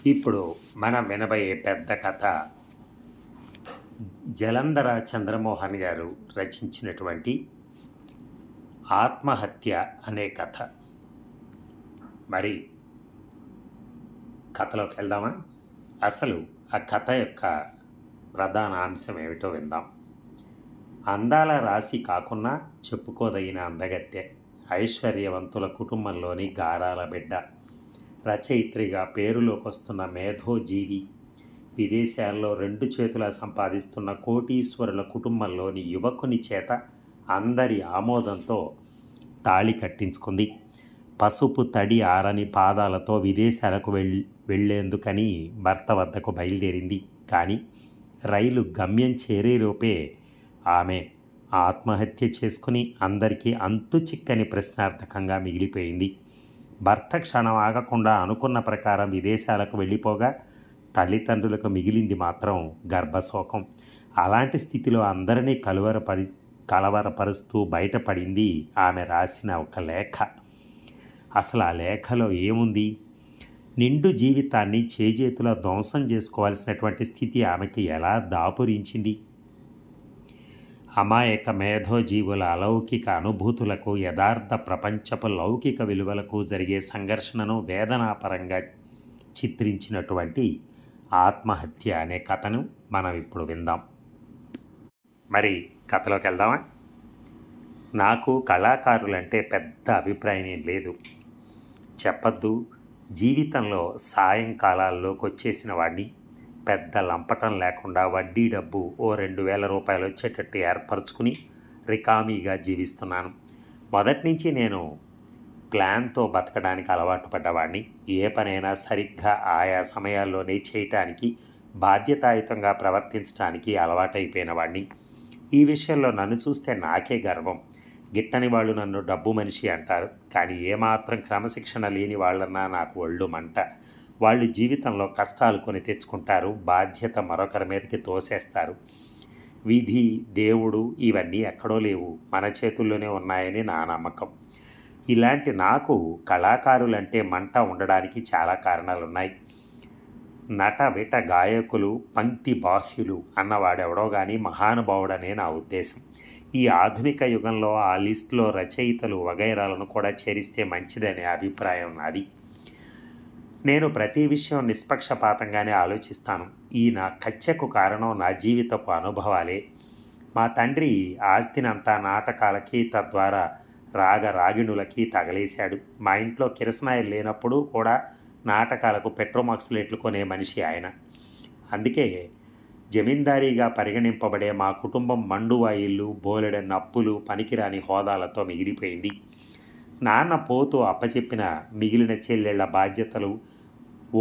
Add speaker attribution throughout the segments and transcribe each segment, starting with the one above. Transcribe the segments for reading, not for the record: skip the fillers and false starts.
Speaker 1: ఇప్పుడు మనం వినబోయే పెద్ద కథ జలంధర చంద్రమోహన్ గారు రచించినటువంటి ఆత్మహత్య అనే కథ. మరి కథలోకి వెళ్దామా? అసలు ఆ కథ యొక్క ప్రధాన అంశం ఏమిటో విందాం. అందాల రాశి కాకున్నా చెప్పుకోదగిన అందగత్తె, ఐశ్వర్యవంతుల కుటుంబంలోని గారాల బిడ్డ, రచయిత్రిగా పేరులోకి వస్తున్న మేధోజీవి, విదేశాల్లో 2 చేతులా సంపాదిస్తున్న కోటీశ్వరుల కుటుంబంలోని యువకుని చేత అందరి ఆమోదంతో తాళి కట్టించుకుంది. పసుపు తడి ఆరని పాదాలతో విదేశాలకు వెళ్లేందుకని భర్త వద్దకు బయలుదేరింది. కానీ రైలు గమ్యం చేరేలోపే ఆమె ఆత్మహత్య చేసుకుని అందరికీ అంతు చిక్కని ప్రశ్నార్థకంగా మిగిలిపోయింది. భర్త క్షణం ఆగకుండా అనుకున్న ప్రకారం విదేశాలకు వెళ్ళిపోగా తల్లిదండ్రులకు మిగిలింది మాత్రం గర్భశోకం. అలాంటి స్థితిలో అందరినీ కలవరపరుస్తూ బయటపడింది ఆమె రాసిన ఒక లేఖ. అసలు ఆ లేఖలో ఏముంది? నిండు జీవితాన్ని చేజేతులా ధ్వంసం చేసుకోవాల్సినటువంటి స్థితి ఆమెకి ఎలా దాపురించింది? అమాయక మేధోజీవుల అలౌకిక అనుభూతులకు, యథార్థ ప్రపంచపు లౌకిక విలువలకు జరిగే సంఘర్షణను వేదనాపరంగా చిత్రించినటువంటి ఆత్మహత్య అనే కథను మనం ఇప్పుడు విందాం. మరి కథలోకి వెళ్దామా? నాకు కళాకారులంటే పెద్ద అభిప్రాయం ఏం లేదు. చెప్పద్దు, జీవితంలో సాయంకాలాల్లోకి వచ్చేసిన వాడిని. పెద్ద లంపటం లేకుండా వడ్డీ డబ్బు ఓ 2,000 రూపాయలు వచ్చేటట్టు ఏర్పరచుకుని రికామీగా జీవిస్తున్నాను. మొదటి నుంచి నేను ప్లాన్తో బతకడానికి అలవాటు పడ్డవాడిని. ఏ పనైనా సరిగ్గా ఆయా సమయాల్లోనే చేయటానికి, బాధ్యతాయుతంగా ప్రవర్తించడానికి అలవాటైపోయిన వాడిని. ఈ విషయంలో నన్ను చూస్తే నాకే గర్వం. గిట్టని వాళ్ళు నన్ను డబ్బు మనిషి అంటారు. కానీ ఏమాత్రం క్రమశిక్షణ లేని వాళ్ళన్నా నాకు ఒళ్ళు మంట. వాళ్ళు జీవితంలో కష్టాలు కొని తెచ్చుకుంటారు, బాధ్యత మరొకరి మీదకి తోసేస్తారు. విధి, దేవుడు ఇవన్నీ ఎక్కడో లేవు, మన చేతుల్లోనే ఉన్నాయని నా నమ్మకం. ఇలాంటి నాకు కళాకారులంటే మంట ఉండడానికి చాలా కారణాలున్నాయి. నట విట గాయకులు పంక్తి బాహ్యులు అన్నవాడెవడో కానీ మహానుభావుడనే నా ఉద్దేశం. ఈ ఆధునిక యుగంలో ఆ లిస్టులో రచయితలు వగైరాలను కూడా చేరిస్తే మంచిదనే అభిప్రాయం నాది. నేను ప్రతి విషయం నిష్పక్షపాతంగానే ఆలోచిస్తాను. ఈ నా కచ్చకు కారణం నా జీవితపు అనుభవాలే. మా తండ్రి ఆస్తినంతా నాటకాలకి, తద్వారా రాగిణులకి తగలేశాడు. మా ఇంట్లో కిరసనాయిలు లేనప్పుడు కూడా నాటకాలకు పెట్రోమాక్సిలేట్లు కొనే మనిషి ఆయన. అందుకే జమీందారీగా పరిగణింపబడే మా కుటుంబం మండువా ఇల్లు, బోలెడన్న అప్పులు, పనికిరాని హోదాలతో మిగిలిపోయింది. నాన్న పోతూ అప్పచెప్పిన మిగిలిన చెల్లెళ్ల బాధ్యతలు,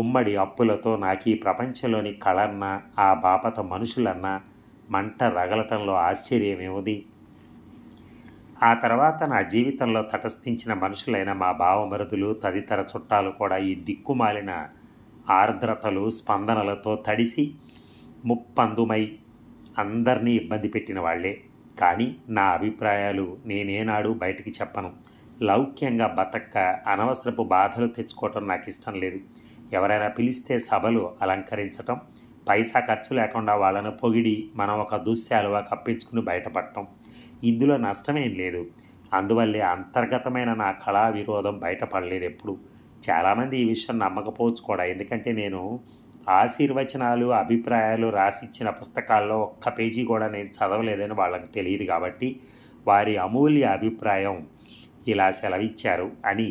Speaker 1: ఉమ్మడి అప్పులతో నాకు ఈ ప్రపంచంలోని కళన్నా, ఆ బాపత మనుషులన్నా మంట రగలటంలో ఆశ్చర్యమేముంది? ఆ తర్వాత నా జీవితంలో తటస్థించిన మనుషులైన మా బావమరుదులు, తదితర చుట్టాలు కూడా ఈ దిక్కుమాలిన ఆర్ద్రతలు, స్పందనలతో తడిసి ముప్పందుమై అందరినీ ఇబ్బంది పెట్టిన వాళ్లే. కానీ నా అభిప్రాయాలు నేనేనాడు బయటికి చెప్పను. లౌక్యంగా బతక్క అనవసరపు బాధలు తెచ్చుకోవటం నాకు ఇష్టం లేదు. ఎవరైనా పిలిస్తే సభలు అలంకరించటం, పైసా ఖర్చు లేకుండా వాళ్ళను పొగిడి మనం ఒక దుశ్శాలువా కప్పించుకుని బయటపడటం, ఇందులో నష్టమేం లేదు. అందువల్లే అంతర్గతమైన నా కళా విరోధం బయటపడలేదు ఎప్పుడు. చాలామంది ఈ విషయం నమ్మకపోవచ్చు కూడా. ఎందుకంటే నేను ఆశీర్వచనాలు, అభిప్రాయాలు రాసిచ్చిన పుస్తకాల్లో ఒక్క పేజీ కూడా నేను చదవలేదని వాళ్ళకి తెలియదు. కాబట్టి వారి అమూల్య అభిప్రాయం ఇలా సెలవిచ్చారు అని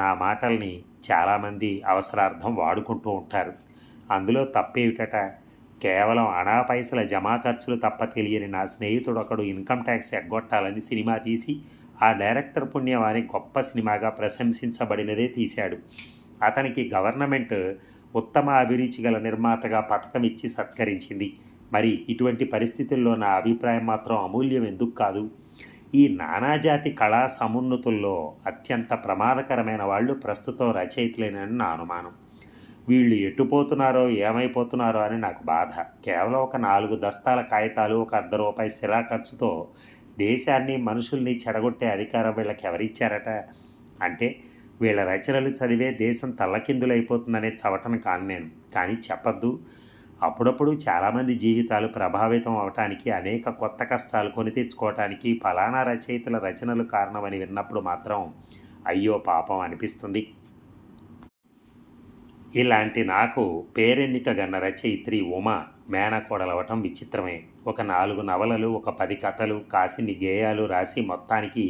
Speaker 1: నా మాటల్ని చాలామంది అవసరార్థం వాడుకుంటూ ఉంటారు. అందులో తప్పేమిటట? కేవలం అనా పైసల జమా ఖర్చులు తప్ప తెలియని నా స్నేహితుడు ఒకడు ఇన్కమ్ ట్యాక్స్ ఎగ్గొట్టాలని సినిమా తీసి ఆ డైరెక్టర్ పుణ్యవాని గొప్ప సినిమాగా ప్రశంసించబడినదే తీశాడు. అతనికి గవర్నమెంట్ ఉత్తమ అభిరుచి గల నిర్మాతగా పథకం ఇచ్చి సత్కరించింది. మరి ఇటువంటి పరిస్థితుల్లో నా అభిప్రాయం మాత్రం అమూల్యం ఎందుకు కాదు? ఈ నానాజాతి కళా సమున్నతుల్లో అత్యంత ప్రమాదకరమైన వాళ్ళు ప్రస్తుతం రచయితలేనని నా అనుమానం. వీళ్ళు ఎట్టుపోతున్నారో, ఏమైపోతున్నారో అని నాకు బాధ. కేవలం ఒక 4 దస్తాల కాగితాలు, ఒక ₹1 స్థిరా ఖర్చుతో దేశాన్ని, మనుషుల్ని చెడగొట్టే అధికారం వీళ్ళకి ఎవరిచ్చారట? అంటే వీళ్ళ రచనలు చదివే దేశం తల్లకిందులైపోతుందనే చవటను కాను నేను. కానీ చెప్పద్దు, అప్పుడప్పుడు చాలామంది జీవితాలు ప్రభావితం అవటానికి, అనేక కొత్త కష్టాలు కొని తెచ్చుకోవటానికి ఫలానా రచయితల రచనలు కారణమని విన్నప్పుడు మాత్రం అయ్యో పాపం అనిపిస్తుంది. ఇలాంటి నాకు పేరెన్నిక గన్న రచయిత్రి ఉమా మేనకోడలవటం విచిత్రమే. ఒక 4 నవలలు, ఒక 10 కథలు, కాసిన్ని గేయాలు రాసి మొత్తానికి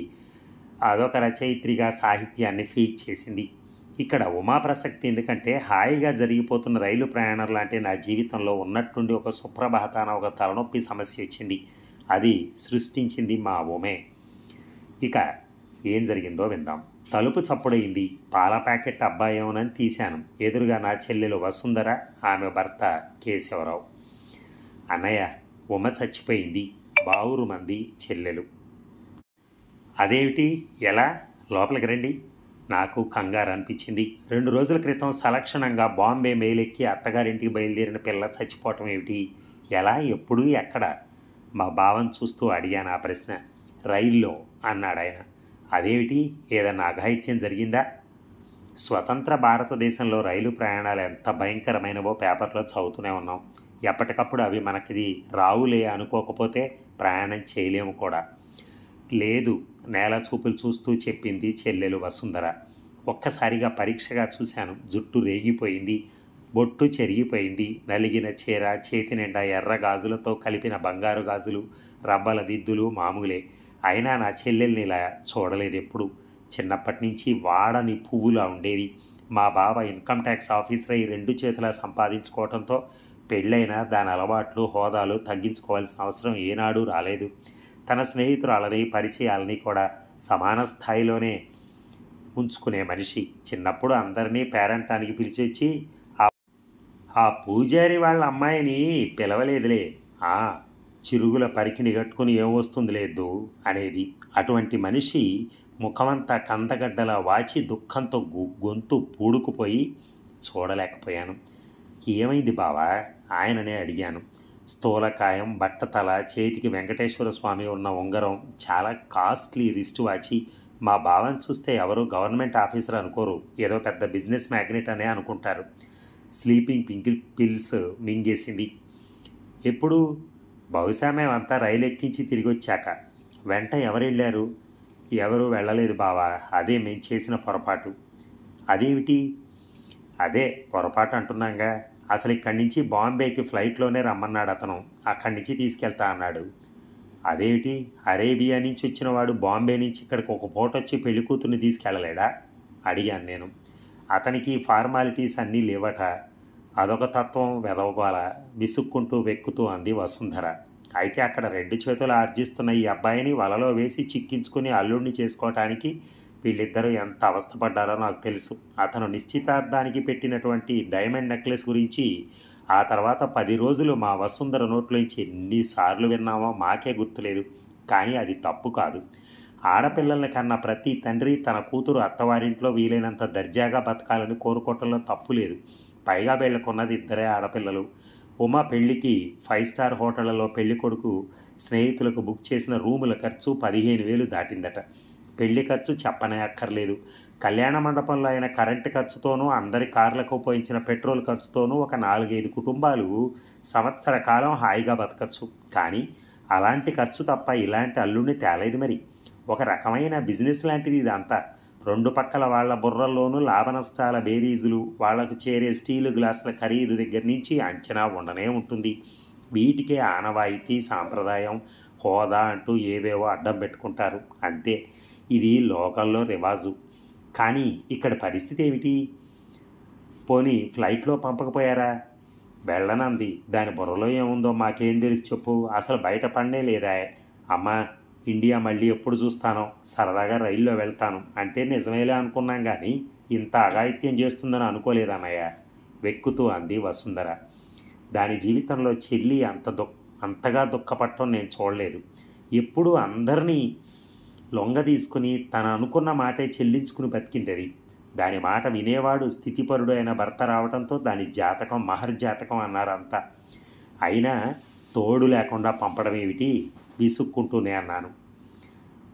Speaker 1: అదొక రచయిత్రిగా సాహిత్యాన్ని ఫీడ్ చేసింది. ఇక్కడ ఉమా ప్రసక్తి ఎందుకంటే, హాయిగా జరిగిపోతున్న రైలు ప్రయాణం లాంటి నా జీవితంలో ఉన్నట్టుండి ఒక సుప్రభాతాన ఒక తలనొప్పి సమస్య వచ్చింది. అది సృష్టించింది మా ఉమే. ఇక ఏం జరిగిందో విందాం. తలుపు చప్పుడయింది. పాల ప్యాకెట్ అబ్బాయేమోనని తీశాను. ఎదురుగా నా చెల్లెలు వసుంధర, ఆమె భర్త కేశవరావు. అన్నయ్య, ఉమ చచ్చిపోయింది. బావురు మంది చెల్లెలు. అదేమిటి, ఎలా? లోపలికి రండి. నాకు కంగారు అనిపించింది. 2 రోజుల క్రితం సలక్షణంగా బాంబే మేలెక్కి అత్తగారింటికి బయలుదేరిన పిల్ల చచ్చిపోవటం ఏమిటి? ఎలా, ఎప్పుడు, ఎక్కడ? మా బావని చూస్తూ అడిగాను ఆ ప్రశ్న. రైల్లో అన్నాడాయన. అదేమిటి, ఏదన్నా అఘాయిత్యం జరిగిందా? స్వతంత్ర భారతదేశంలో రైలు ప్రయాణాలు ఎంత భయంకరమైనవో పేపర్లో చదువుతూనే ఉన్నాం. ఎప్పటికప్పుడు అవి మనకి రావులే అనుకోకపోతే ప్రయాణం చేయలేము కూడా. లేదు, నేల చూపులు చూస్తూ చెప్పింది చెల్లెలు వసుంధర. ఒక్కసారిగా పరీక్షగా చూశాను. జుట్టు రేగిపోయింది, బొట్టు చెరిగిపోయింది, నలిగిన చీర, చేతి నిండా ఎర్ర గాజులతో కలిపిన బంగారు గాజులు, రవ్వల దిద్దులు మామూలే. అయినా నా చెల్లెల్ని ఇలా చూడలేదు ఎప్పుడు. చిన్నప్పటి నుంచి వాడని పువ్వులా ఉండేది. మా బావ ఇన్కమ్ ట్యాక్స్ ఆఫీసర్ అయి 2 చేతులా సంపాదించుకోవడంతో పెళ్ళైనా దాని అలవాట్లు, హోదాలు తగ్గించుకోవాల్సిన అవసరం ఏనాడూ రాలేదు. తన స్నేహితురాలని, పరిచయాలని కూడా సమాన స్థాయిలోనే ఉంచుకునే మనిషి. చిన్నప్పుడు అందరినీ పేరంటానికి పిలిచొచ్చి ఆ పూజారి వాళ్ళ అమ్మాయిని పిలవలేదులే, చిరుగుల పరికిణి కట్టుకుని ఏం వస్తుంది లేదు అనేది. అటువంటి మనిషి ముఖమంతా కందగడ్డలా వాచి దుఃఖంతో గొంతు పూడుకుపోయి చూడలేకపోయాను. ఏమైంది బావా, ఆయననే అడిగాను. స్థూలకాయం, బట్టతల, చేతికి వెంకటేశ్వర స్వామి ఉన్న ఉంగరం, చాలా కాస్ట్లీ రిస్ట్ వాచి. మా బావని చూస్తే ఎవరు గవర్నమెంట్ ఆఫీసర్ అనుకోరు, ఏదో పెద్ద బిజినెస్ మ్యాగ్నెట్ అనే అనుకుంటారు. స్లీపింగ్ పిల్స్ మింగేసింది. ఎప్పుడు? బహుశా మేమంతా రైలు ఎక్కించి తిరిగి వచ్చాక. వెంట ఎవరు వెళ్ళారు? ఎవరు వెళ్ళలేదు బావా, అదే మేము చేసిన పొరపాటు. అదేమిటి? అదే పొరపాటు అంటున్నాగా. అసలు ఇక్కడి నుంచి బాంబేకి ఫ్లైట్లోనే రమ్మన్నాడు అతను. అక్కడి నుంచి తీసుకెళ్తా అన్నాడు. అదేమిటి, అరేబియా నుంచి వచ్చిన వాడు బాంబే నుంచి ఇక్కడికి ఒక పూట వచ్చి పెళ్లి కూతుర్ని తీసుకెళ్ళలేడా అడిగాను నేను. అతనికి ఫార్మాలిటీస్ అన్నీ లేవట. అదొక తత్వం, వెదవగోల, విసుక్కుంటూ వెక్కుతూ అంది వసుంధర. అయితే అక్కడ 2 చేతులు ఆర్జిస్తున్న ఈ అబ్బాయిని వలలో వేసి చిక్కించుకుని అల్లుడిని చేసుకోవటానికి వీళ్ళిద్దరూ ఎంత అవస్థపడ్డారో నాకు తెలుసు. అతను నిశ్చితార్థానికి పెట్టినటువంటి డైమండ్ నెక్లెస్ గురించి ఆ తర్వాత 10 రోజులు మా వసుంధర నోట్లోంచి ఎన్నిసార్లు విన్నామో మాకే గుర్తులేదు. కానీ అది తప్పు కాదు. ఆడపిల్లల్ని కన్నా ప్రతి తండ్రి తన కూతురు అత్తవారింట్లో వీలైనంత దర్జాగా బతకాలని కోరుకోవటంలో తప్పు లేదు. పైగా వీళ్ళకున్నది 2 ఆడపిల్లలు. ఉమ పెళ్లికి 5 స్టార్ హోటళ్లలో పెళ్లి కొడుకు స్నేహితులకు బుక్ చేసిన రూముల ఖర్చు 15,000 దాటిందట. పెళ్లి ఖర్చు చెప్పనే అక్కర్లేదు. కళ్యాణ మండపంలో అయిన కరెంటు ఖర్చుతోనూ, అందరి కార్లకు పోయించిన పెట్రోల్ ఖర్చుతోనూ ఒక 4-5 కుటుంబాలు సంవత్సర కాలం హాయిగా బతకచ్చు. కానీ అలాంటి ఖర్చు తప్ప ఇలాంటి అల్లుడిని తేలేదు మరి. ఒక రకమైన బిజినెస్ లాంటిది ఇదంతా. 2 పక్కల వాళ్ల బుర్రల్లోనూ లాభ నష్టాల బేరీజులు, వాళ్లకు చేరే స్టీలు గ్లాసుల ఖరీదు దగ్గర నుంచి అంచనా ఉండనే ఉంటుంది. వీటికే ఆనవాయితీ, సాంప్రదాయం, హోదా అంటూ ఏవేవో అడ్డం పెట్టుకుంటారు అంతే. ఇది లోకల్లో రివాజు. కానీ ఇక్కడ పరిస్థితి ఏమిటి? పోనీ ఫ్లైట్లో పంపకపోయారా? వెళ్ళనంది. దాని బుర్రలో ఏముందో మాకేం తెలిసి చెప్పు. అసలు బయట పడనే లేదా? అమ్మా, ఇండియా మళ్ళీ ఎప్పుడు చూస్తానో, సరదాగా రైల్లో వెళ్తాను అంటే నిజమేలే అనుకున్నాం, కానీ ఇంత అఘాయిత్యం చేస్తుందని అనుకోలేదన్నయ్య వెక్కుతూ అంది వసుంధర. దాని జీవితంలో చెల్లి అంతగా దుఃఖపడటం నేను చూడలేదు. ఎప్పుడూ అందరినీ లొంగ తీసుకుని తను అనుకున్న మాటే చెల్లించుకుని బతికింది. దాని మాట వినేవాడు స్థితిపరుడు అయిన భర్త రావడంతో దాని జాతకం మహర్జాతకం అన్నారంతా. అయినా తోడు లేకుండా పంపడం ఏమిటి? విసుక్కుంటూనే అన్నాను.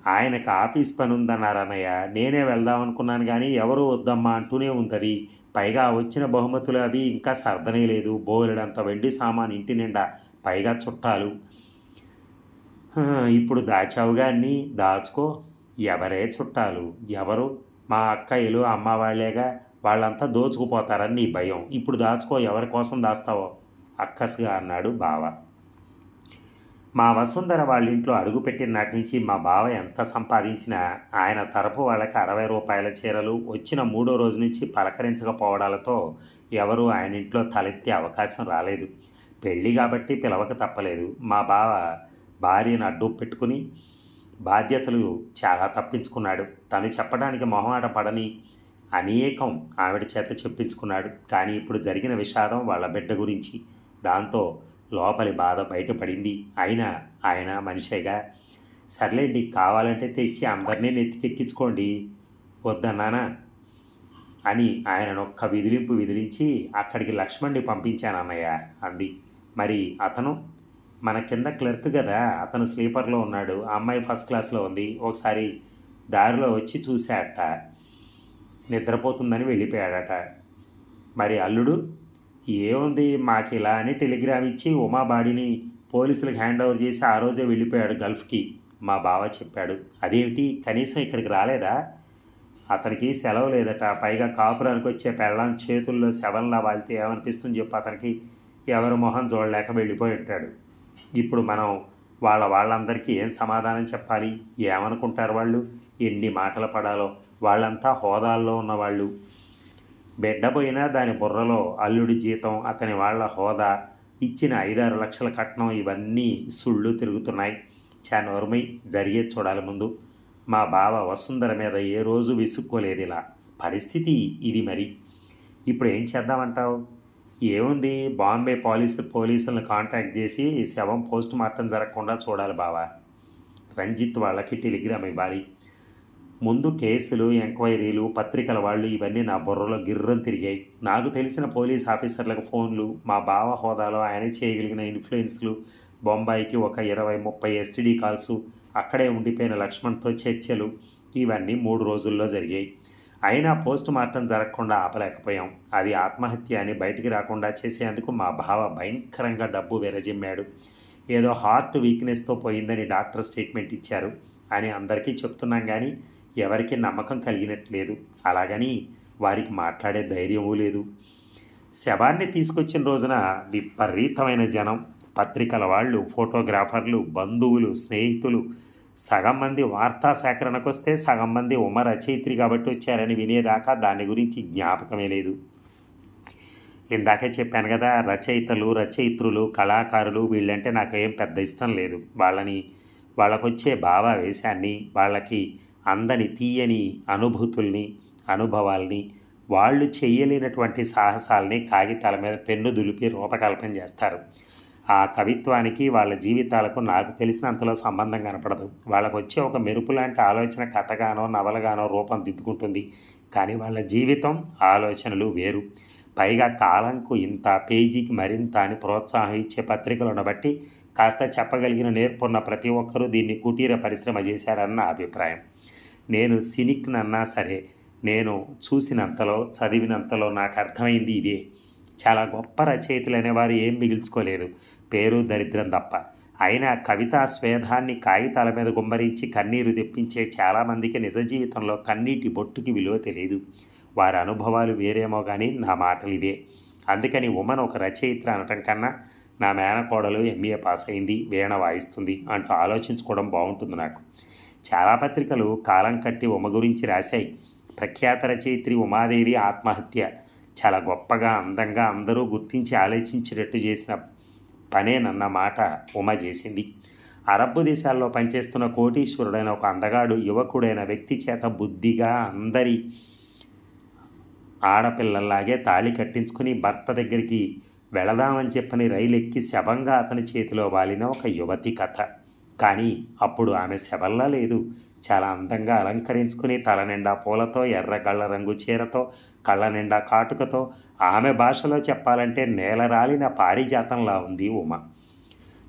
Speaker 1: ఆయనకు ఆఫీస్ పని ఉందన్నారు అన్నయ్య. నేనే వెళ్దాం అనుకున్నాను కానీ ఎవరు వద్దమ్మా అంటూనే ఉందది. పైగా వచ్చిన బహుమతులు అవి ఇంకా సర్దనే లేదు. బోలెడంత వెండి సామాను ఇంటి నిండా, పైగా చుట్టాలు. ఇప్పుడు దాచావుగా అన్నీ, దాచుకో. ఎవరే చుట్టాలు? ఎవరు? మా అక్కయ్యలు అమ్మ వాళ్ళేగా. వాళ్ళంతా దోచుకుపోతారని నీ భయం. ఇప్పుడు దాచుకో, ఎవరి కోసం దాస్తావో అక్కసుగా అన్నాడు బావ. మా వసుంధర వాళ్ళ ఇంట్లో అడుగుపెట్టిన నాటి నుంచి మా బావ ఎంత సంపాదించినా ఆయన తరపు వాళ్ళకి 60 రూపాయల చీరలు వచ్చిన 3వ రోజు నుంచి పలకరించకపోవడాలతో ఎవరూ ఆయన ఇంట్లో తలెత్తే అవకాశం రాలేదు. పెళ్ళి కాబట్టి పిలవక తప్పలేదు. మా బావ భార్యను అడ్డు పెట్టుకుని బాధ్యతలు చాలా తప్పించుకున్నాడు. తను చెప్పడానికి మొహమాట పడని అనేకం ఆవిడ చేత చెప్పించుకున్నాడు. కానీ ఇప్పుడు జరిగిన విషాదం వాళ్ళ బిడ్డ గురించి. దాంతో లోపలి బాధ బయటపడింది. అయినా ఆయన మనిషేగా. సర్లేండి, కావాలంటే తెచ్చి అందరినీ నెత్తికెక్కించుకోండి, వద్దన్నానా అని ఆయననొక్క విదిలింపు విదిలించి అక్కడికి లక్ష్మణ్ని పంపించానన్నయ్య అంది. మరి అతను మన కింద క్లర్క్ కదా, అతను స్లీపర్లో ఉన్నాడు. ఆ అమ్మాయి ఫస్ట్ క్లాస్లో ఉంది. ఒకసారి దారిలో వచ్చి చూశాడట, నిద్రపోతుందని వెళ్ళిపోయాడట. మరి అల్లుడు ఏముంది, మాకు ఇలా అని టెలిగ్రామ్ ఇచ్చి ఉమా బాడీని పోలీసులకు హ్యాండ్ ఓవర్ చేసి ఆ రోజే వెళ్ళిపోయాడు గల్ఫ్కి, మా బావ చెప్పాడు. అదేమిటి, కనీసం ఇక్కడికి రాలేదా? అతనికి సెలవు లేదట. పైగా కాపురానికి వచ్చే పెళ్ళాం చేతుల్లో శవంలా వాళ్తే ఏమనిపిస్తుంది చెప్పు అతనికి. ఎవరి మొహం చూడలేక వెళ్ళిపోయి ఉంటాడు. ఇప్పుడు మనం వాళ్ళందరికీ ఏం సమాధానం చెప్పాలి? ఏమనుకుంటారు వాళ్ళు? ఎన్ని మాటలు పడాలో. వాళ్ళంతా హోదాల్లో ఉన్నవాళ్ళు. బిడ్డ పోయినా దాని బుర్రలో అల్లుడి జీతం, అతని వాళ్ళ హోదా, ఇచ్చిన 5-6 లక్షల కట్నం ఇవన్నీ సుళ్ళు తిరుగుతున్నాయి. నోర్మై, జరిగే చూడాలి ముందు. మా బావ వసుంధర మీద ఏ రోజు విసుక్కోలేదు. ఇలా పరిస్థితి ఇది. మరి ఇప్పుడు ఏం చేద్దామంటావు? ఏముంది, బాంబే పోలీసులను కాంటాక్ట్ చేసి శవం పోస్ట్ మార్టం జరగకుండా చూడాలి బావా. రంజిత్ వాళ్ళకి టెలిగ్రామ్ ఇవ్వాలి. ముందు కేసులు, ఎంక్వైరీలు, పత్రికల వాళ్ళు ఇవన్నీ నా బుర్రలో గిర్రం తిరిగాయి. నాకు తెలిసిన పోలీస్ ఆఫీసర్లకు ఫోన్లు, మా బావ హోదాలో ఆయన చేయగలిగిన ఇన్ఫ్లుయెన్స్లు, బొంబాయికి ఒక 20-30 ఎస్టీడీ కాల్సు, అక్కడే ఉండిపోయిన లక్ష్మణ్తో చర్చలు, ఇవన్నీ 3 రోజుల్లో జరిగాయి. అయినా పోస్ట్ మార్టం జరగకుండా ఆపలేకపోయాం. అది ఆత్మహత్య అని బయటికి రాకుండా చేసేందుకు మా బావ భయంకరంగా డబ్బు విరజిమ్మాడు. ఏదో హార్ట్ వీక్నెస్తో పోయిందని డాక్టర్ స్టేట్మెంట్ ఇచ్చారు అని అందరికీ చెప్తున్నాం కానీ ఎవరికి నమ్మకం కలిగినట్లేదు. అలాగని వారికి మాట్లాడే ధైర్యమూ లేదు. శవాన్ని తీసుకొచ్చిన రోజున విపరీతమైన జనం, పత్రికల వాళ్ళు, ఫోటోగ్రాఫర్లు, బంధువులు, స్నేహితులు. సగం మంది వార్తా సేకరణకు వస్తే సగం మంది ఉమ రచయిత్రి కాబట్టి వచ్చారని వినేదాకా దాని గురించి జ్ఞాపకమే లేదు. ఇందాకే చెప్పాను కదా, రచయిత్రులు, కళాకారులు వీళ్ళంటే నాకేం పెద్ద ఇష్టం లేదు. వాళ్ళకొచ్చే భావావేశాన్ని, వాళ్ళకి అందని తీయని అనుభూతుల్ని, అనుభవాల్ని, వాళ్ళు చేయలేనటువంటి సాహసాల్ని కాగితాల మీద పెన్ను దులిపి రూపకల్పన చేస్తారు. ఆ కవిత్వానికి వాళ్ళ జీవితాలకు నాకు తెలిసినంతలో సంబంధం కనపడదు. వాళ్ళకు వచ్చే ఒక మెరుపు లాంటి ఆలోచన కథగానో నవలగానో రూపం దిద్దుకుంటుంది. కానీ వాళ్ళ జీవితం, ఆలోచనలు వేరు. పైగా కాలంకు ఇంత, పేజీకి మరింత అని ప్రోత్సాహం ఇచ్చే పత్రికలను బట్టి కాస్త చెప్పగలిగిన నేర్పున్న ప్రతి ఒక్కరూ దీన్ని కుటీర పరిశ్రమ చేశారన్న అభిప్రాయం. నేను సినిక్నన్నా సరే, నేను చూసినంతలో, చదివినంతలో నాకు అర్థమైంది ఇదే. చాలా గొప్ప రచయితలు అనేవారు ఏం మిగిల్చుకోలేదు, పేరు దరిద్రం తప్ప. అయినా కవితా స్వేదాన్ని కాగితాల మీద గుమ్మరించి కన్నీరు తెప్పించే చాలామందికి నిజ జీవితంలో కన్నీటి బొట్టుకి విలువ తెలియదు. వారి అనుభవాలు వేరేమో కానీ నా మాటలు ఇవే. అందుకని ఉమను ఒక రచయిత్ర అనటం కన్నా నా మేనకోడలు ఎంఏ పాస్ అయింది, వీణ వాయిస్తుంది అంటూ ఆలోచించుకోవడం బాగుంటుంది నాకు. చాలా పత్రికలు కాలం కట్టి ఉమ గురించి రాశాయి. ప్రఖ్యాత రచయిత్రి ఉమాదేవి ఆత్మహత్య చాలా గొప్పగా, అందంగా, అందరూ గుర్తించి ఆలోచించేటట్టు చేసిన పనేనన్న మాట ఉమ చేసింది. అరబ్బు దేశాల్లో పనిచేస్తున్న కోటీశ్వరుడైన ఒక అందగాడు యువకుడైన వ్యక్తి చేత బుద్ధిగా అందరి ఆడపిల్లల్లాగే తాళి కట్టించుకుని భర్త దగ్గరికి వెళదామని చెప్పని రైలు ఎక్కి శవంగా అతని చేతిలో వాలిన ఒక యువతి కథ. కానీ అప్పుడు ఆమె శవంలా లేదు. చాలా అందంగా అలంకరించుకుని తల నిండా పూలతో, ఎర్ర కళ్ళ రంగు చీరతో, కళ్ళ నిండా కాటుకతో, ఆమె భాషలో చెప్పాలంటే నేలరాలిన పారిజాతంలా ఉంది ఉమ.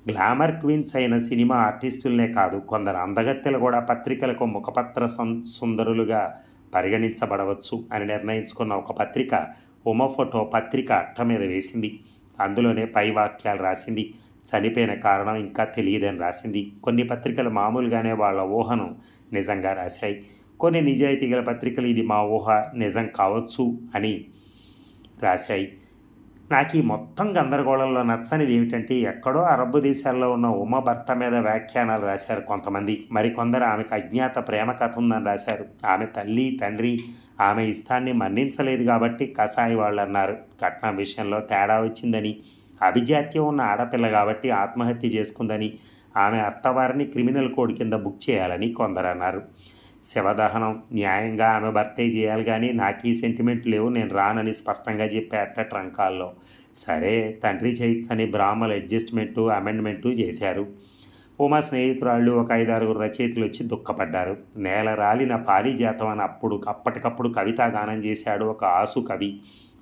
Speaker 1: గ్లామర్ క్వీన్స్ అయిన సినిమా ఆర్టిస్టులనే కాదు, కొందరు అందగత్తెలు కూడా పత్రికలకు ముఖపత్ర సుందరులుగా పరిగణించబడవచ్చు అని నిర్ణయించుకున్న ఒక పత్రిక ఉమ ఫోటో పత్రిక అట్ట మీద వేసింది. అందులోనే పై వాక్యాలు రాసింది. చనిపోయిన కారణం ఇంకా తెలియదని రాసింది. కొన్ని పత్రికలు మామూలుగానే వాళ్ళ ఊహను నిజంగా రాశాయి. కొన్ని నిజాయితీ గల పత్రికలు ఇది మా ఊహ, నిజం కావచ్చు అని రాశాయి. నాకు ఈ మొత్తం గందరగోళంలో నచ్చనిది ఏమిటంటే, ఎక్కడో అరబ్బు దేశాల్లో ఉన్న ఉమ భర్త మీద వ్యాఖ్యానాలు రాశారు కొంతమంది. మరికొందరు ఆమెకు అజ్ఞాత ప్రేమ కథ ఉందని రాశారు. ఆమె తల్లి తండ్రి ఆమె ఇష్టాన్ని మన్నించలేదు కాబట్టి కసాయి వాళ్ళు అన్నారు. కట్నం విషయంలో తేడా వచ్చిందని, అభిజాత్యం ఉన్న ఆడపిల్ల కాబట్టి ఆత్మహత్య చేసుకుందని, ఆమె అత్తవారిని క్రిమినల్ కోడ్ కింద బుక్ చేయాలని కొందరు అన్నారు. శవదహనం న్యాయంగా ఆమె భర్తే చేయాలి, కానీ నాకు ఈ సెంటిమెంట్ లేవు, నేను రానని స్పష్టంగా చెప్పేట ట్రంకాల్లో. సరే తండ్రి చేయొచ్చని బ్రాహ్మలు అడ్జస్ట్మెంటు అమెండ్మెంటు చేశారు. ఉమా స్నేహితురాళ్ళు ఒక 5-6 రచయితలు వచ్చి దుఃఖపడ్డారు. నేల రాలిన పారిజాతం అని అప్పటికప్పుడు కవితా గానం చేశాడు ఒక ఆసు కవి.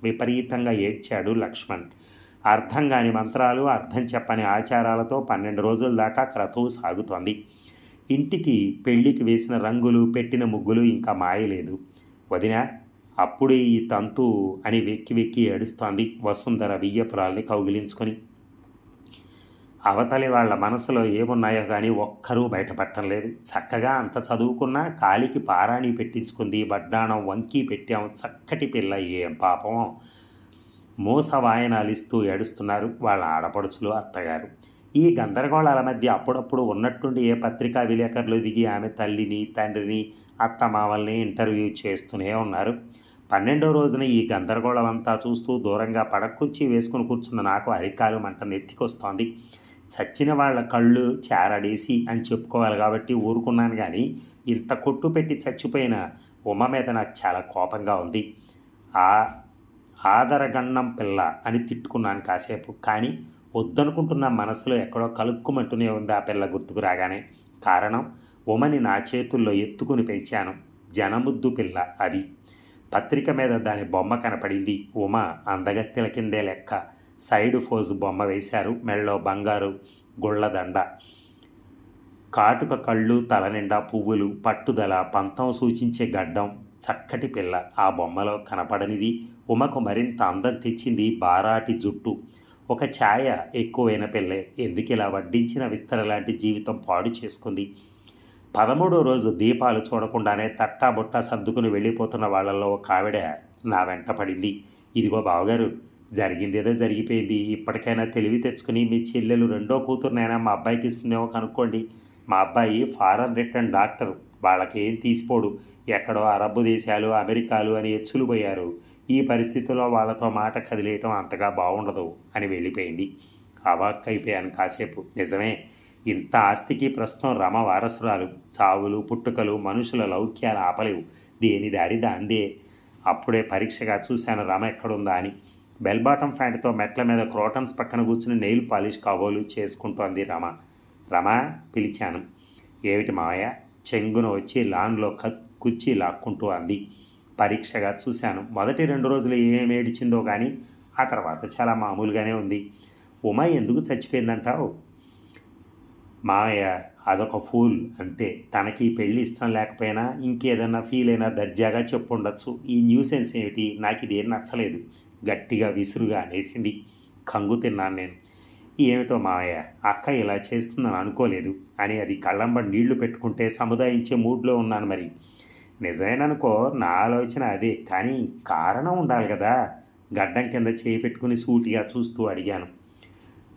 Speaker 1: విపరీతంగా ఏడ్చాడు లక్ష్మణ్. అర్థం కాని మంత్రాలు, అర్థం చెప్పని ఆచారాలతో 12 రోజుల దాకా క్రతువు సాగుతోంది. ఇంటికి పెళ్లికి వేసిన రంగులు, పెట్టిన ముగ్గులు ఇంకా మాయలేదు. వదినా అప్పుడే ఈ తంతు అని వెక్కి వెక్కి ఏడుస్తోంది వసుంధర వియ్యపురాల్ని కౌగిలించుకొని. అవతలి వాళ్ళ మనసులో ఏమున్నాయో కానీ ఒక్కరూ బయటపడటం లేదు. చక్కగా అంత చదువుకున్నా కాలికి పారాణి పెట్టించుకుంది, వడ్డాణం వంకి పెట్టాం, చక్కటి పిల్ల, ఏం పాపం. మోస వాయనాలిస్తూ ఏడుస్తున్నారు వాళ్ళ ఆడపడుచులు, అత్తగారు. ఈ గందరగోళాల మధ్య అప్పుడప్పుడు ఉన్నట్టుండి ఏ పత్రికా విలేకరులు దిగి ఆమె తల్లిని తండ్రిని అత్తమామల్ని ఇంటర్వ్యూ చేస్తూనే ఉన్నారు. 12వ రోజున ఈ గందరగోళం అంతా చూస్తూ దూరంగా పడకుర్చీ వేసుకుని కూర్చున్న నాకు అరికాలు మంట నెత్తికొస్తోంది. చచ్చిన వాళ్ళ కళ్ళు చారడేసి అని చెప్పుకోవాలి కాబట్టి ఊరుకున్నాను, కానీ ఇంత కొట్టు పెట్టి చచ్చిపోయిన ఉమ మీద నాకు చాలా కోపంగా ఉంది. ఆదరగన్నం పిల్ల అని తిట్టుకున్నాను కాసేపు, కానీ వద్దనుకుంటున్న మనసులో ఎక్కడో కలుక్కుమంటూనే ఉంది ఆ పిల్ల గుర్తుకు రాగానే. కారణం, ఉమని నా చేతుల్లో ఎత్తుకుని పెంచాను. జనముద్దు పిల్ల అది. పత్రిక మీద దాని బొమ్మ కనపడింది. ఉమ అందగత్తెల కిందే లెక్క. సైడ్ ఫోజు బొమ్మ వేశారు. మెళ్ళో బంగారు గుళ్ళదండ, కాటుక కళ్ళు, తల నిండా పువ్వులు, పట్టుదల, పంతం సూచించే గడ్డం. చక్కటి పిల్ల. ఆ బొమ్మలో కనపడనిది ఉమకు మరింత అందం తెచ్చింది బారాటి జుట్టు. ఒక ఛాయ ఎక్కువైన పిల్లే. ఎందుకు ఇలా వడ్డించిన విస్తర లాంటి జీవితం పాడు చేసుకుంది? 13వ రోజు దీపాలు చూడకుండానే తట్టాబుట్టా సర్దుకుని వెళ్ళిపోతున్న వాళ్ళల్లో ఒక ఆవిడ నా వెంట పడింది. ఇదిగో బావగారు, జరిగిందేదో జరిగిపోయింది. ఇప్పటికైనా తెలివి తెచ్చుకుని మీ చెల్లెలు 2వ కూతురునైనా మా అబ్బాయికి ఇస్తుందేమో కనుక్కోండి. మా అబ్బాయి ఫారెన్ రిటర్న్ డాక్టర్, వాళ్ళకేం తీసిపోడు. ఎక్కడో అరబ్బు దేశాలు, అమెరికాలు అని ఎచ్చులు పోయారు. ఈ పరిస్థితుల్లో వాళ్ళతో మాట కదిలేయటం అంతగా బాగుండదు అని వెళ్ళిపోయింది. అవాక్కైపోయాను కాసేపు. నిజమే, ఇంత ఆస్తికి ప్రస్తుతం రమ వారసురాలు. చావులు పుట్టుకలు మనుషుల లౌక్యాలు ఆపలేవు. దేని దారి దాందే. అప్పుడే పరీక్షగా చూశాను రమ ఎక్కడుందా అని. బెల్ బాటం ప్యాంటుతో మెట్ల మీద క్రోటన్స్ పక్కన కూర్చుని నెయిల్ పాలిష్ కాబోలు చేసుకుంటోంది రమ. రమ పిలిచాను. ఏమిటి మావయ్య? చెంగున వచ్చి లాన్లో కుర్చీ లాక్కుంటూ అంది. పరీక్షగా చూశాను. మొదటి 2 రోజులు ఏం ఏడిచిందో కానీ ఆ తర్వాత చాలా మామూలుగానే ఉంది. ఉమ ఎందుకు చచ్చిపోయిందంటావు? మావయ్య అదొక ఫూల్ అంతే. తనకి పెళ్ళి ఇష్టం లేకపోయినా ఇంకేదన్నా ఫీల్ అయినా దర్జాగా చెప్పుండొచ్చు. ఈ న్యూసెన్స్ ఏమిటి? నాకు ఇదేం నచ్చలేదు. గట్టిగా విసురుగా అనేసింది. కంగు తిన్నాను నేను. ఏమిటో మావయ్య, అక్క ఇలా చేస్తుందని అనుకోలేదు అని అది కళ్ళంబడి నీళ్లు పెట్టుకుంటే సముదాయించే మూడ్లో ఉన్నాను. మరి నిజమేననుకో, నా ఆలోచన అదే, కానీ కారణం ఉండాలి కదా. గడ్డం కింద చేయి పెట్టుకుని సూటిగా చూస్తూ అడిగాను.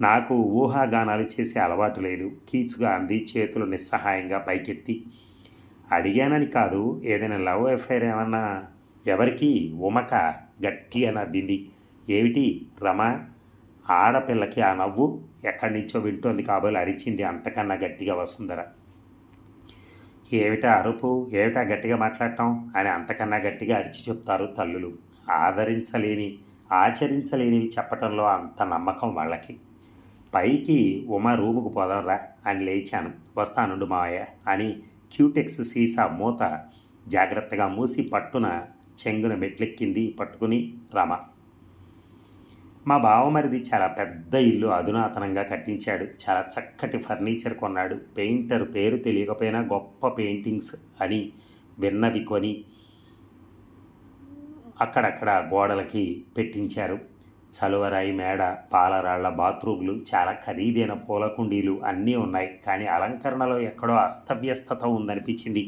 Speaker 1: నాకు ఊహాగానాలు చేసే అలవాటు లేదు. కీచుగా అంది చేతులు నిస్సహాయంగా పైకెత్తి. అడిగానని కాదు, ఏదైనా లవ్ అఫైర్ ఏమన్నా? ఎవరికి? ఉమక గట్టిగా నవ్వింది. ఏమిటి రమ? ఆడపిల్లకి ఆ నవ్వు ఎక్కడి నుంచో వింటోంది కాబోలు అరిచింది అంతకన్నా గట్టిగా వసుంధర. ఏమిటా అరుపు? ఏమిటా గట్టిగా మాట్లాడటం అని అంతకన్నా గట్టిగా అరిచి చెప్తారు తల్లులు. ఆచరించలేనివి చెప్పటంలో అంత నమ్మకం వాళ్ళకి. పైకి ఉమ రూముకు పోదాంరా అని లేచాను. వస్తానుండు మావయ్య అని క్యూటెక్స్ సీసా మూత జాగ్రత్తగా మూసి పట్టున చెంగున మెట్లెక్కింది పట్టుకుని రమ. మా బావమరిది చాలా పెద్ద ఇల్లు అధునాతనంగా కట్టించాడు. చాలా చక్కటి ఫర్నిచర్ కొన్నాడు. పెయింటర్ పేరు తెలియకపోయినా గొప్ప పెయింటింగ్స్ అని విన్నవి కొని అక్కడక్కడ గోడలకి పెట్టించారు. చలువరాయి మేడ, పాలరాళ్ల బాత్రూమ్లు, చాలా ఖరీదైన పూల కుండీలు అన్నీ ఉన్నాయి. కానీ అలంకరణలో ఎక్కడో అస్తవ్యస్తత ఉందనిపించింది.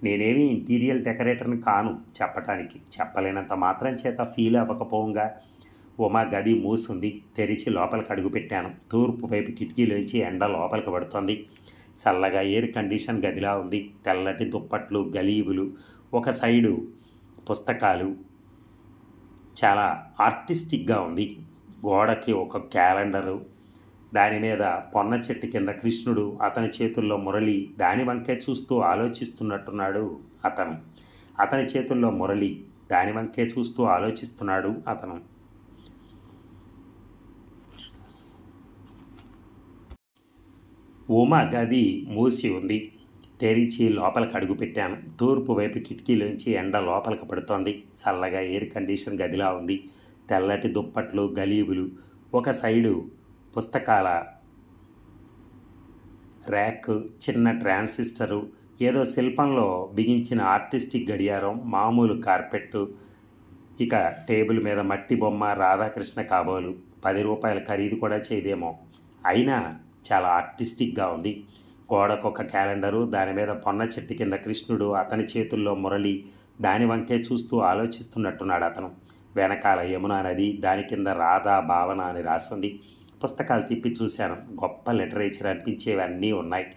Speaker 1: నేనేమీ ఇంటీరియర్ డెకరేటర్ని కాను చెప్పటానికి. చెప్పలేనంత మాత్రం చేత ఫీల్ అవ్వకపోగా ఉమా గది మూసుంది. తెరిచి లోపలికి అడుగుపెట్టాను. తూర్పు వైపు కిటికీలోంచి ఎండ లోపలికి పడుతోంది. చల్లగా ఎయిర్ కండిషన్ గదిలా ఉంది. తెల్లటి దుప్పట్లు, గలీబులు, ఒక సైడు పుస్తకాలు, చాలా ఆర్టిస్టిక్గా ఉంది. గోడకి ఒక క్యాలెండరు, దాని మీద పొన్న చెట్టు కింద కృష్ణుడు, అతని చేతుల్లో మురళి. దాని వంకే చూస్తూ ఆలోచిస్తున్నట్టున్నాడు అతను. అతని చేతుల్లో మురళి, దాని వంకే చూస్తూ ఆలోచిస్తున్నాడు అతను. ఉమ గది మూసి ఉంది. తెరిచి లోపలికి అడుగుపెట్టాను. తూర్పు వైపు కిటికీలోంచి ఎండ లోపలికి పడుతోంది. చల్లగా ఎయిర్ కండిషన్ గదిలా ఉంది. తెల్లటి దుప్పట్లు, గలీబులు, ఒక సైడు పుస్తకాల ర్యాక్, చిన్న ట్రాన్సిస్టరు, ఏదో శిల్పంలో బిగించిన ఆర్టిస్టిక్ గడియారం, మామూలు కార్పెట్టు, ఇక టేబుల్ మీద మట్టి బొమ్మ, రాధాకృష్ణ కాబోలు. 10 రూపాయల ఖరీదు కూడా చేయదేమో, అయినా చాలా ఆర్టిస్టిక్గా ఉంది. గోడకొక క్యాలెండరు, దాని మీద పొన్న చెట్టు కింద కృష్ణుడు, అతని చేతుల్లో మురళి. దాని వంకే చూస్తూ ఆలోచిస్తున్నట్టున్నాడు అతను. వెనకాల యమునా నది, దాని కింద రాధా భావన అని రాసింది. పుస్తకాలు తిప్పి చూశాను. గొప్ప లిటరేచర్ అనిపించేవి అన్నీ ఉన్నాయి.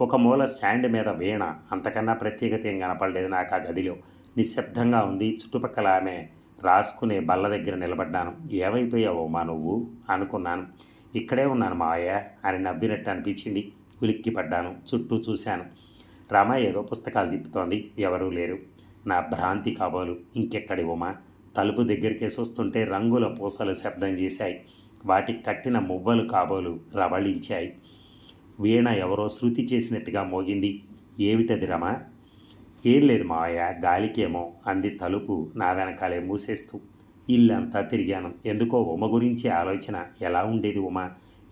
Speaker 1: ఒక మూల స్టాండ్ మీద వీణ. అంతకన్నా ప్రత్యేకత ఏం కనపడలేదు నాకు ఆ గదిలో. నిశ్శబ్దంగా ఉంది. చుట్టుపక్కల ఆమె రాసుకునే బల్ల దగ్గర నిలబడ్డాను. ఏమైపోయావో మా నువ్వు అనుకున్నాను. ఇక్కడే ఉన్నాను మావయ్య అని నవ్వినట్టు అనిపించింది. ఉలిక్కి పడ్డాను. చుట్టూ చూశాను. రమ ఏదో పుస్తకాలు తిప్పుతోంది. ఎవరూ లేరు. నా భ్రాంతి కాబోలు. ఇంకెక్కడి ఉమా? తలుపు దగ్గరికేసి వస్తుంటే రంగుల పూసలు శబ్దం చేశాయి. వాటికి కట్టిన మువ్వలు కాబోలు రవళించాయి. వీణ ఎవరో శృతి చేసినట్టుగా మోగింది. ఏమిటది రమ? ఏం లేదు మావయ్య, గాలికేమో అంది తలుపు నా వెనకాలే మూసేస్తూ. ఇల్లంతా తిరిగాను. ఎందుకో ఉమ గురించి ఆలోచన. ఎలా ఉండేది ఉమ?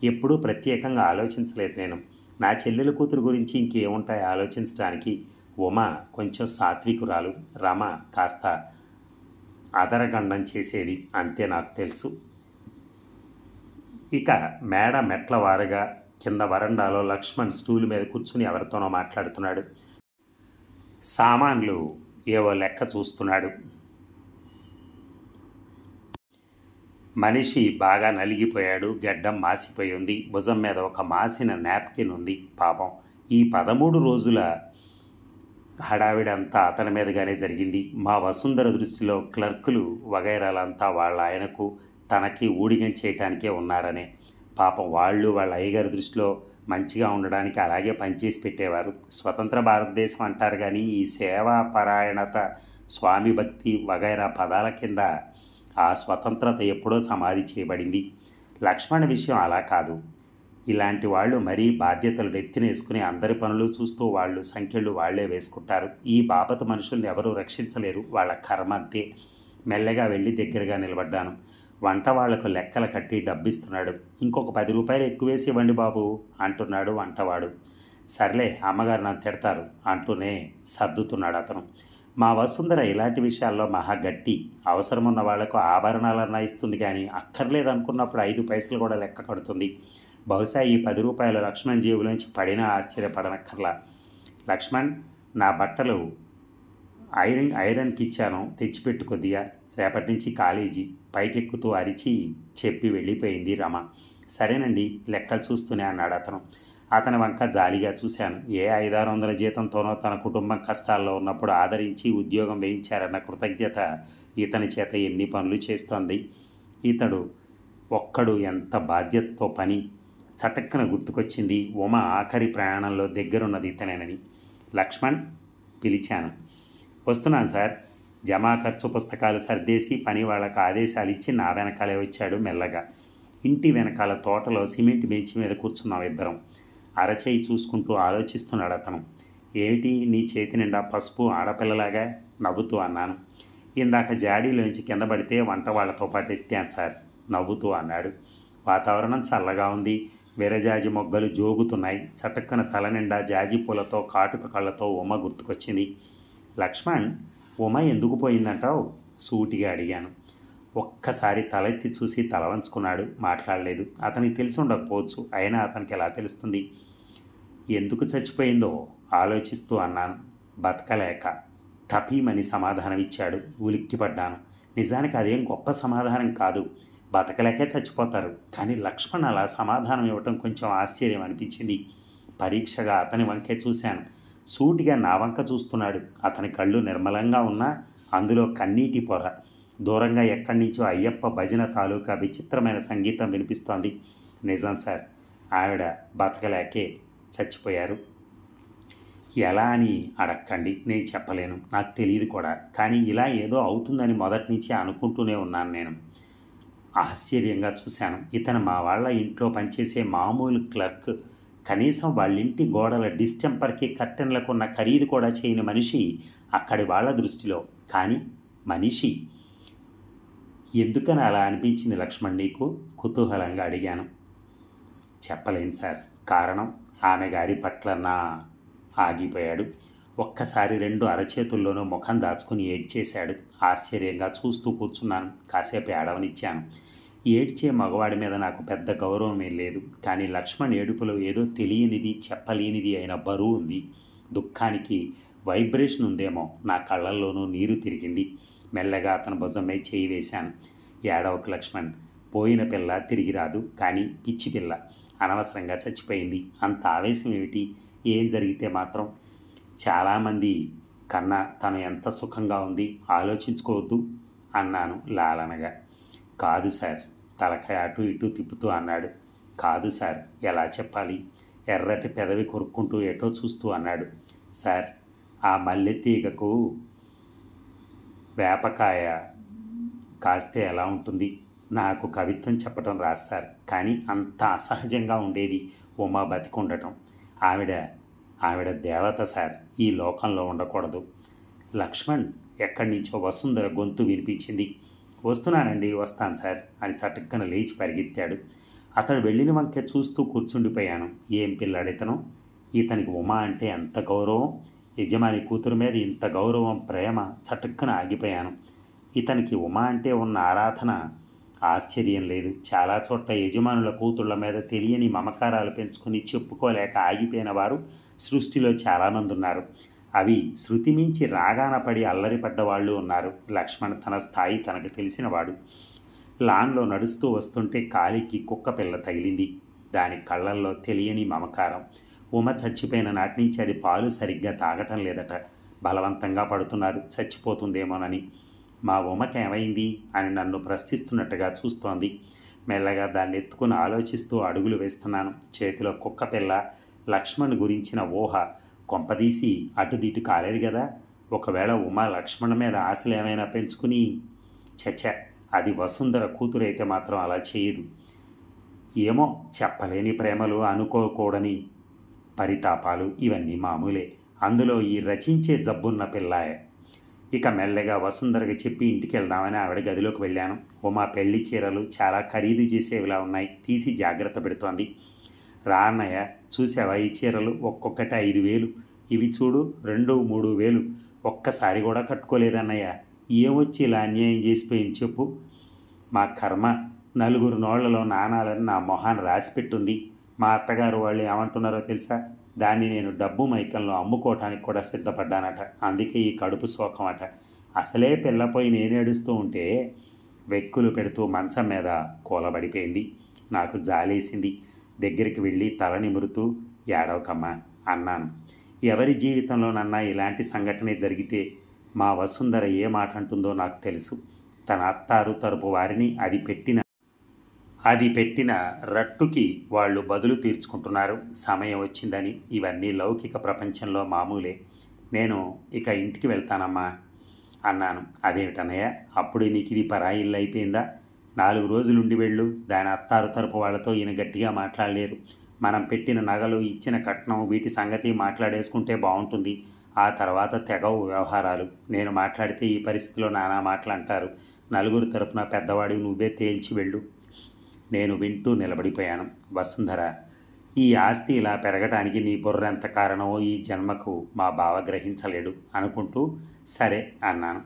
Speaker 1: ఎప్పుడూ ప్రత్యేకంగా ఆలోచించలేదు నేను. నా చెల్లెల కూతురు గురించి ఇంకేముంటాయి ఆలోచించడానికి? ఉమ కొంచెం సాత్వికురాలు, రమ కాస్త అదరగండం చేసేది, అంతే నాకు తెలుసు. ఇక మేడ మెట్ల వారుగా కింద వరండాలో లక్ష్మణ్ స్టూల్ మీద కూర్చుని ఎవరితోనో మాట్లాడుతున్నాడు. సామాన్లు ఏవో లెక్క చూస్తున్నాడు. మనిషి బాగా నలిగిపోయాడు. గడ్డం మాసిపోయి ఉంది. భుజం మీద ఒక మాసిన నాప్కిన్ ఉంది. పాపం ఈ 13 రోజుల హడావిడంతా అతని మీదగానే జరిగింది. మా వసుంధర దృష్టిలో క్లర్కులు వగైరాలంతా వాళ్ళ ఆయనకు తనకి ఊడిగం చేయటానికే ఉన్నారనే. పాపం వాళ్ళు వాళ్ళ అయ్యగారి దృష్టిలో మంచిగా ఉండడానికి అలాగే పనిచేసి పెట్టేవారు. స్వతంత్ర భారతదేశం అంటారు కానీ ఈ సేవా పరాయణత, స్వామి భక్తి వగైరా పదాల కింద ఆ స్వతంత్రత ఎప్పుడో సమాధి చేయబడింది. లక్ష్మణ్ విషయం అలా కాదు. ఇలాంటి వాళ్ళు మరీ బాధ్యతలు నెత్తినేసుకుని అందరి పనులు చూస్తూ వాళ్ళు సంఖ్యలు వాళ్లే వేసుకుంటారు. ఈ బాపత మనుషుల్ని ఎవరూ రక్షించలేరు. వాళ్ళ కర్మ అంతే. మెల్లగా వెళ్ళి దగ్గరగా నిలబడ్డాను. వంట వాళ్లకు లెక్కలు కట్టి డబ్బిస్తున్నాడు. ఇంకొక 10 రూపాయలు ఎక్కువేసి ఇవ్వండి బాబు అంటున్నాడు వంటవాడు. సర్లే, అమ్మగారు నన్ను తిడతారు అంటూనే సర్దుతున్నాడు అతను. మా వసుంధర ఇలాంటి విషయాల్లో మహా గట్టి. అవసరమున్న వాళ్లకు ఆభరణాలన్నా ఇస్తుంది, కానీ అక్కర్లేదనుకున్నప్పుడు 5 పైసలు కూడా లెక్క కడుతుంది. బహుశా ఈ 10 రూపాయలు లక్ష్మణ్ జేబులోంచి పడినా ఆశ్చర్యపడనక్కర్లా. లక్ష్మణ్, నా బట్టలు ఐరన్కి ఇచ్చాను, తెచ్చిపెట్టు కొద్దిగా. రేపటి నుంచి కాలేజీ పైకెక్కుతూ అరిచి చెప్పి వెళ్ళిపోయింది రమ. సరేనండి, లెక్కలు చూస్తూనే అన్నాడు అతను. అతని వంక జాలిగా చూశాను. ఏ 500-600 జీతంతోనో తన కుటుంబం కష్టాల్లో ఉన్నప్పుడు ఆదరించి ఉద్యోగం వేయించారన్న కృతజ్ఞత ఇతని చేత ఎన్ని పనులు చేస్తోంది. ఇతడు ఒక్కడు ఎంత బాధ్యతతో పని. చటక్కన గుర్తుకొచ్చింది ఉమ ఆఖరి ప్రయాణంలో దగ్గరున్నది ఇతనేనని. లక్ష్మణ్ పిలిచాను. వస్తున్నాను సార్. జమా ఖర్చు పుస్తకాలు సర్దేసి పని వాళ్ళకు ఆదేశాలు ఇచ్చి నా వెనకాలే వచ్చాడు మెల్లగా. ఇంటి వెనకాల తోటలో సిమెంట్ బెంచ్ మీద కూర్చున్నాం ఇద్దరం. అరచేయి చూసుకుంటూ ఆలోచిస్తున్నాడు అతను. ఏమిటి నీ చేతి నిండా పసుపు ఆడపిల్లలాగా? నవ్వుతూ అన్నాను. ఇందాక జాడీలోంచి కింద పడితే వంట వాళ్ళతో పాటు ఎత్తాను సార్. నవ్వుతూ అన్నాడు. వాతావరణం చల్లగా ఉంది. విరజాజి మొగ్గలు జోగుతున్నాయి. చటుక్కన తల నిండా జాజి పూలతో కాటుక కళ్ళతో ఉమ గుర్తుకొచ్చింది. లక్ష్మణ్, ఉమ ఎందుకు పోయిందంటావు? సూటిగా అడిగాను. ఒక్కసారి తలెత్తి చూసి తల వంచుకున్నాడు. మాట్లాడలేదు. అతనికి తెలిసి ఉండకపోవచ్చు. అయినా అతనికి ఎలా తెలుస్తుంది? ఎందుకు చచ్చిపోయిందో ఆలోచిస్తూ అన్నాను. బతకలేక. టపీమని సమాధానం ఇచ్చాడు. ఉలిక్కిపడ్డాను. నిజానికి అదేం గొప్ప సమాధానం కాదు. బతకలేకే చచ్చిపోతారు. కానీ లక్ష్మణ్ అలా సమాధానం ఇవ్వటం కొంచెం ఆశ్చర్యం అనిపించింది. పరీక్షగా అతని వంకే చూశాను. సూటిగా నా వంక చూస్తున్నాడు. అతని కళ్ళు నిర్మలంగా ఉన్నా అందులో కన్నీటి పొర. దూరంగా ఎక్కడి నుంచో అయ్యప్ప భజన తాలూకా విచిత్రమైన సంగీతం వినిపిస్తోంది. నిజం సార్, ఆవిడ బతకలేకే చచ్చిపోయారు. ఎలా అని అడక్కండి, నేను చెప్పలేను. నాకు తెలియదు కూడా. కానీ ఇలా ఏదో అవుతుందని మొదటి నుంచి అనుకుంటూనే ఉన్నాను నేను. ఆశ్చర్యంగా చూశాను. ఇతను మా వాళ్ళ ఇంట్లో పనిచేసే మామూలు క్లర్క్. కనీసం వాళ్ళింటి గోడల డిస్టెంపర్కి కర్టెన్లకు ఉన్న ఖరీదు కూడా చేయని మనిషి అక్కడి వాళ్ళ దృష్టిలో. కానీ మనిషి. ఎందుకని అలా అనిపించింది లక్ష్మణ్ నీకు? కుతూహలంగా అడిగాను. చెప్పలేను సార్. కారణం ఆమె గారి పట్ల ఆగిపోయాడు. ఒక్కసారి 2 అరచేతుల్లోనూ ముఖం దాచుకుని ఏడ్చేశాడు. ఆశ్చర్యంగా చూస్తూ కూర్చున్నాను. కాసేపు ఏడవనిచ్చాను. ఏడ్చే మగవాడి మీద నాకు పెద్ద గౌరవం ఏం లేదు. కానీ లక్ష్మణ్ ఏడుపులో ఏదో తెలియనిది, చెప్పలేనిది అయిన బరువు ఉంది. దుఃఖానికి వైబ్రేషన్ ఉందేమో. నా కళ్ళల్లోనూ నీరు తిరిగింది. మెల్లగా అతని భుజం మీద చేయి వేశాను. ఏడవకు లక్ష్మణ్. పోయిన పిల్ల తిరిగి రాదు. కానీ పిచ్చి పిల్ల అనవసరంగా చచ్చిపోయింది. అంత ఆవేశం ఏమిటి? ఏం జరిగితే మాత్రం? చాలామంది కన్నా తను ఎంత సుఖంగా ఉంది ఆలోచించుకోవద్దు అన్నాను లాలనగా. కాదు సార్. తలకాయ అటు ఇటు తిప్పుతూ అన్నాడు. కాదు సార్. ఎలా చెప్పాలి? ఎర్రటి పెదవి కొరుక్కుంటూ ఎటో చూస్తూ అన్నాడు. సార్, ఆ మల్లెతీగకు వేపకాయ కాస్తే ఎలా ఉంటుంది? నాకు కవిత్వం చెప్పడం రాదు సార్. కానీ అంత అసహజంగా ఉండేది ఉమా బతికుండటం. ఆవిడ దేవత సార్. ఈ లోకంలో ఉండకూడదు. లక్ష్మణ్, ఎక్కడి నుంచో వసుంధర గొంతు వినిపించింది. వస్తున్నానండి, వస్తాను సార్ అని చటుక్కన లేచి పరిగెత్తాడు. అతడు వెళ్ళిన వంకే చూస్తూ కూర్చుండిపోయాను. ఏం పిల్లాడితను? ఇతనికి ఉమా అంటే ఎంత గౌరవం! యజమాని కూతురు మీద ఇంత గౌరవం, ప్రేమ. చటుక్కన ఆగిపోయాను. ఇతనికి ఉమా అంటే ఉన్న ఆరాధన. ఆశ్చర్యం లేదు. చాలా చోట్ల యజమానుల కూతుళ్ల మీద తెలియని మమకారాలు పెంచుకొని చెప్పుకోలేక ఆగిపోయిన వారు సృష్టిలో చాలామంది ఉన్నారు. అవి శృతి మించి రాగాన పడి అల్లరిపడ్డవాళ్ళు ఉన్నారు. లక్ష్మణ్ తన స్థాయి తనకు తెలిసినవాడు. లాన్లో నడుస్తూ వస్తుంటే కాలికి కుక్క పిల్ల తగిలింది. దాని కళ్ళల్లో తెలియని మమకారం. ఉమ చచ్చిపోయిన నాటి నుంచి అది పాలు సరిగ్గా తాగటం లేదట. బలవంతంగా పడుతున్నారు చచ్చిపోతుందేమోనని. మా ఉమకి ఏమైంది అని నన్ను ప్రశ్నిస్తున్నట్టుగా చూస్తోంది. మెల్లగా దాన్ని ఎత్తుకుని ఆలోచిస్తూ అడుగులు వేస్తున్నాను. చేతిలో కుక్క పిల్ల. లక్ష్మణ్ గురించిన ఊహ. కొంపదీసి అటుదిటు కాలేదు కదా? ఒకవేళ ఉమ లక్ష్మణ్ మీద ఆశలు ఏమైనా పెంచుకుని? చచ్చ, అది వసుంధర కూతురైతే మాత్రం అలా చేయదు. ఏమో, చెప్పలేని ప్రేమలు, అనుకోకూడని పరితాపాలు ఇవన్నీ మామూలే. అందులో ఈ రచించే జబ్బున్న పిల్లాయే. ఇక మెల్లగా వసుంధరకి చెప్పి ఇంటికి వెళ్దామని ఆవిడ గదిలోకి వెళ్ళాను. ఉమా పెళ్లి చీరలు చాలా ఖరీదు చేసేవిలా ఉన్నాయి. తీసి జాగ్రత్త పెడుతోంది. రా అన్నయ్య, చూసావా ఈ చీరలు? ఒక్కొక్కటి 5,000. ఇవి చూడు, 2-3,000. ఒక్కసారి కూడా కట్టుకోలేదన్నయ్య. ఏమొచ్చి ఇలా అన్యాయం చేసిపోయింది చెప్పు? మా కర్మ. 4 నోళ్లలో నాణాలని నా మొహాన్ని రాసిపెట్టుంది. మా అత్తగారు వాళ్ళు ఏమంటున్నారో తెలుసా? దాన్ని నేను డబ్బు మైకంలో అమ్ముకోవటానికి కూడా సిద్ధపడ్డానట. అందుకే ఈ కడుపు శోకం అట. అసలే పిల్లపోయి నేనేడుస్తూ ఉంటే వెక్కులు పెడుతూ మంచం మీద కూలబడిపోయింది. నాకు జాలేసింది. దగ్గరికి వెళ్ళి తల నిమురుతూ ఏడవకమ్మా అన్నాను. ఎవరి జీవితంలోనన్నా ఇలాంటి సంఘటనే జరిగితే మా వసుంధర ఏ మాట అంటుందో నాకు తెలుసు. తన అత్తారు తరపు వారిని అది పెట్టిన రట్టుకి వాళ్ళు బదులు తీర్చుకుంటున్నారు. సమయం వచ్చిందని. ఇవన్నీ లౌకిక ప్రపంచంలో మామూలే. నేను ఇక ఇంటికి వెళ్తానమ్మా అన్నాను. అదేమిటన్నయ్య, అప్పుడే నీకు ఇది పరాయి ఇల్లు అయిపోయిందా? 4 రోజులుండి వెళ్ళు. దాని అత్తారు తరపు వాళ్ళతో ఈయన గట్టిగా మాట్లాడలేరు. మనం పెట్టిన నగలు, ఇచ్చిన కట్నం, వీటి సంగతి మాట్లాడేసుకుంటే బాగుంటుంది. ఆ తర్వాత తెగవు వ్యవహారాలు. నేను మాట్లాడితే ఈ పరిస్థితిలో నానా మాటలు అంటారు. 4 తరపున పెద్దవాడివి, నువ్వే తేల్చి వెళ్ళు నేను వింటూ నిలబడిపోయాను. వసుంధర, ఈ ఆస్తి ఇలా పెరగటానికి నీ బుర్రెంత కారణమో ఈ జన్మకు మా బావ గ్రహించలేడు అనుకుంటూ సరే అన్నాను.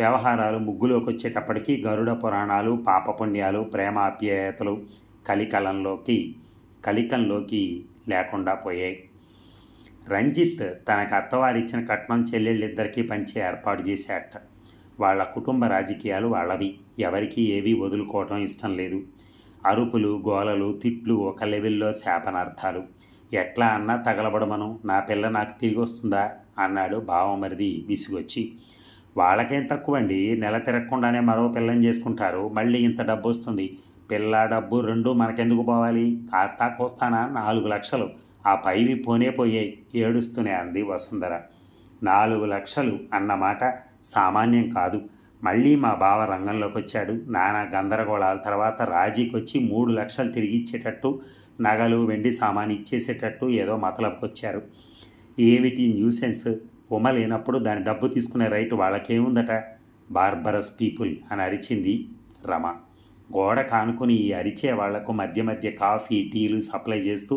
Speaker 1: వ్యవహారాలు ముగ్గులోకి వచ్చేటప్పటికీ గరుడ పురాణాలు, పాపపుణ్యాలు, ప్రేమాప్యాయతలు కలికంలోకి లేకుండా పోయాయి. రంజిత్ తనకు అత్తవారిచ్చిన కట్నం చెల్లెళ్ళిద్దరికీ పంచే ఏర్పాటు చేశాట. వాళ్ళ కుటుంబ రాజకీయాలు వాళ్ళవి. ఎవరికీ ఏవీ వదులుకోవటం ఇష్టం లేదు. అరుపులు, గోలలు, తిట్లు, ఒక లెవెల్లో శాపనార్థాలు. ఎట్లా అన్నా తగలబడమను, నా పిల్ల నాకు తిరిగి వస్తుందా అన్నాడు బావమరిది విసుగొచ్చి. వాళ్ళకేం తక్కువండి, నెల తిరగకుండానే మరో పిల్లని చేసుకుంటారు, మళ్ళీ ఇంత డబ్బు వస్తుంది. పిల్ల డబ్బు రెండూ మనకెందుకు పోవాలి? కాస్తా కోస్తానా 4 లక్షలు, ఆ పైవి పోనే పోయాయి ఏడుస్తూనే అంది వసుంధర. 4 లక్షలు అన్నమాట సామాన్యం కాదు. మళ్ళీ మా బావ రంగంలోకి వచ్చాడు. నానా గందరగోళాల తర్వాత రాజీకొచ్చి 3 లక్షలు తిరిగి ఇచ్చేటట్టు, నగలు, వెండి సామాను ఇచ్చేసేటట్టు ఏదో మతలబుకొచ్చారు. ఏమిటి న్యూసెన్స్? ఉమ లేనప్పుడు దాని డబ్బు తీసుకునే రైటు వాళ్ళకేముందట? బార్బరస్ పీపుల్ అని అరిచింది రమ. గోడ కానుకొని ఈ అరిచే వాళ్లకు మధ్య మధ్య కాఫీ, టీలు సప్లై చేస్తూ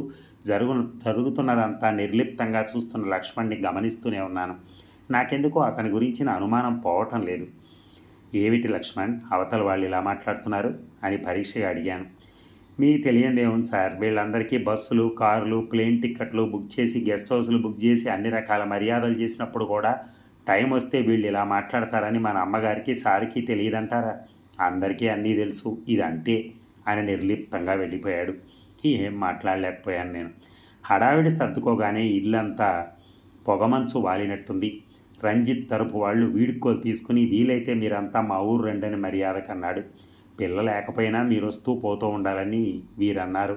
Speaker 1: జరుగుతున్నదంతా నిర్లిప్తంగా చూస్తున్న లక్ష్మణ్ని గమనిస్తూనే ఉన్నాను. నాకెందుకో అతని గురించిన అనుమానం పోవటం లేదు. ఏమిటి లక్ష్మణ్, అవతల వాళ్ళు ఇలా మాట్లాడుతున్నారు అని పరీక్షగా అడిగాను. మీకు తెలియదేముంది సార్, వీళ్ళందరికీ బస్సులు, కార్లు, ప్లేన్ టిక్కెట్లు బుక్ చేసి, గెస్ట్ హౌస్లు బుక్ చేసి అన్ని రకాల మర్యాదలు చేసినప్పుడు కూడా టైం వస్తే వీళ్ళు ఇలా మాట్లాడతారని మన అమ్మగారికి, సార్కి తెలియదంటారా? అందరికీ అన్నీ తెలుసు, ఇది అంతే అని నిర్లిప్తంగా వెళ్ళిపోయాడు. ఏం మాట్లాడలేకపోయాను నేను. హడావిడి సర్దుకోగానే ఇల్లంతా పొగమంచు వాలినట్టుంది. రంజిత్ తరపు వాళ్ళు వీడుకోలు తీసుకుని వీలైతే మీరంతా మా ఊరు రండని మర్యాద కన్నాడు. పిల్ల లేకపోయినా మీరు వస్తూ పోతూ ఉండాలని వీరన్నారు.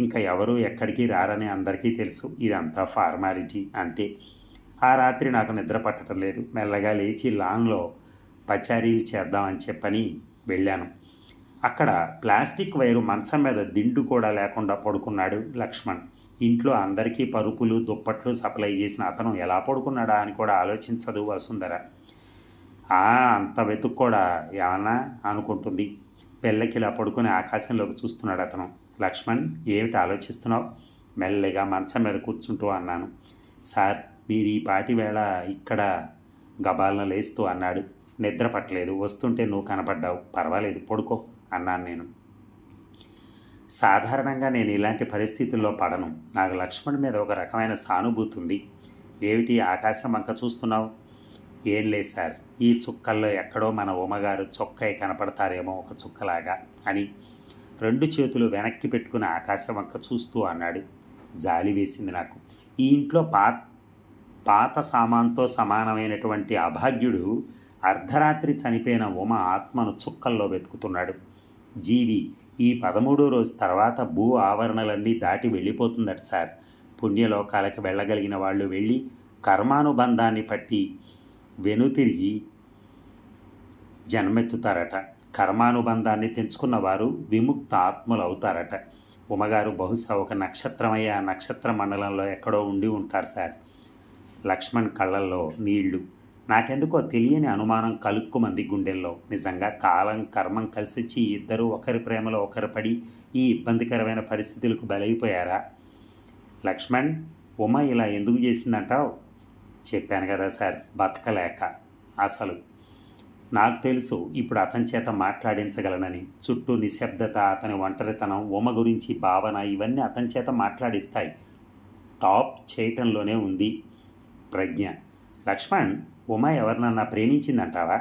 Speaker 1: ఇంకా ఎవరు ఎక్కడికి రారని అందరికీ తెలుసు. ఇదంతా ఫార్మాలిటీ అంతే. ఆ రాత్రి నాకు నిద్ర పట్టడం లేదు. మెల్లగా లేచి లాన్లో పచారీలు చేద్దామని చెప్పని వెళ్ళాను. అక్కడ ప్లాస్టిక్ వైరు మంచం మీద దిండు కూడా లేకుండా పడుకున్నాడు లక్ష్మణ్. ఇంట్లో అందరికీ పరుపులు, దుప్పట్లు సప్లై చేసిన అతను ఎలా పడుకున్నాడా అని కూడా ఆలోచించదు వసుంధర. అంత వెతుక్కోడా ఏమన్నా అనుకుంటుంది. పెళ్ళకిలా పడుకుని ఆకాశంలోకి చూస్తున్నాడు అతను. లక్ష్మణ్, ఏమిటి ఆలోచిస్తున్నావు? మెల్లగా మంచం మీద కూర్చుంటూ అన్నాను. సార్, మీరు ఈ పాటి వేళ ఇక్కడ గబాలను లేస్తూ అన్నాడు. నిద్ర పట్టలేదు, వస్తుంటే నువ్వు కనపడ్డావు, పర్వాలేదు పడుకో అన్నాను నేను. సాధారణంగా నేను ఇలాంటి పరిస్థితుల్లో పడను. నాకు లక్ష్మణ్ మీద ఒక రకమైన సానుభూతి ఉంది. ఏమిటి ఆకాశం వంక చూస్తున్నావు? ఏం లేదు సార్, ఈ చుక్కల్లో ఎక్కడో మన ఉమ్మగారు చొక్కాయి కనపడతారేమో ఒక చుక్కలాగా అని 2 చేతులు వెనక్కి పెట్టుకుని ఆకాశం వంక చూస్తూ అన్నాడు. జాలి వేసింది నాకు. ఈ ఇంట్లో పాత సామాన్తో సమానమైనటువంటి అభాగ్యుడు అర్ధరాత్రి చనిపోయిన ఉమ ఆత్మను చుక్కల్లో వెతుకుతున్నాడు. జీవి ఈ 13వ రోజు తర్వాత భూ ఆవరణలన్నీ దాటి వెళ్ళిపోతుందట సార్. పుణ్యలోకాలకు వెళ్ళగలిగిన వాళ్ళు వెళ్ళి కర్మానుబంధాన్ని పట్టి వెనుతిరిగి జన్మెత్తుతారట. కర్మానుబంధాన్ని తెంచుకున్న వారు విముక్త ఆత్మలు అవుతారట. ఉమగారు బహుశా ఒక నక్షత్రమయ్యే ఆ నక్షత్ర మండలంలో ఎక్కడో ఉండి ఉంటారు సార్. లక్ష్మణ్ కళ్ళల్లో నీళ్లు. నాకెందుకో తెలియని అనుమానం కలుక్కుమంది గుండెల్లో. నిజంగా కాలం కర్మం కలిసొచ్చి ఇద్దరూ ఒకరి ప్రేమలో ఒకరు పడి ఈ ఇబ్బందికరమైన పరిస్థితులకు బలైపోయారా? లక్ష్మణ్, ఉమ ఇలా ఎందుకు చేసిందంటావు? చెప్పాను కదా సార్, బతకలేక. అసలు నాకు తెలుసు ఇప్పుడు అతని చేత మాట్లాడించగలనని. చుట్టూ నిశ్శబ్దత, అతని ఒంటరితనం, ఉమ గురించి భావన ఇవన్నీ అతని చేత మాట్లాడిస్తాయి. టాప్ చేయటంలోనే ఉంది ప్రజ్ఞ. లక్ష్మణ్, ఉమ ఎవరినన్నా ప్రేమించిందంటావా?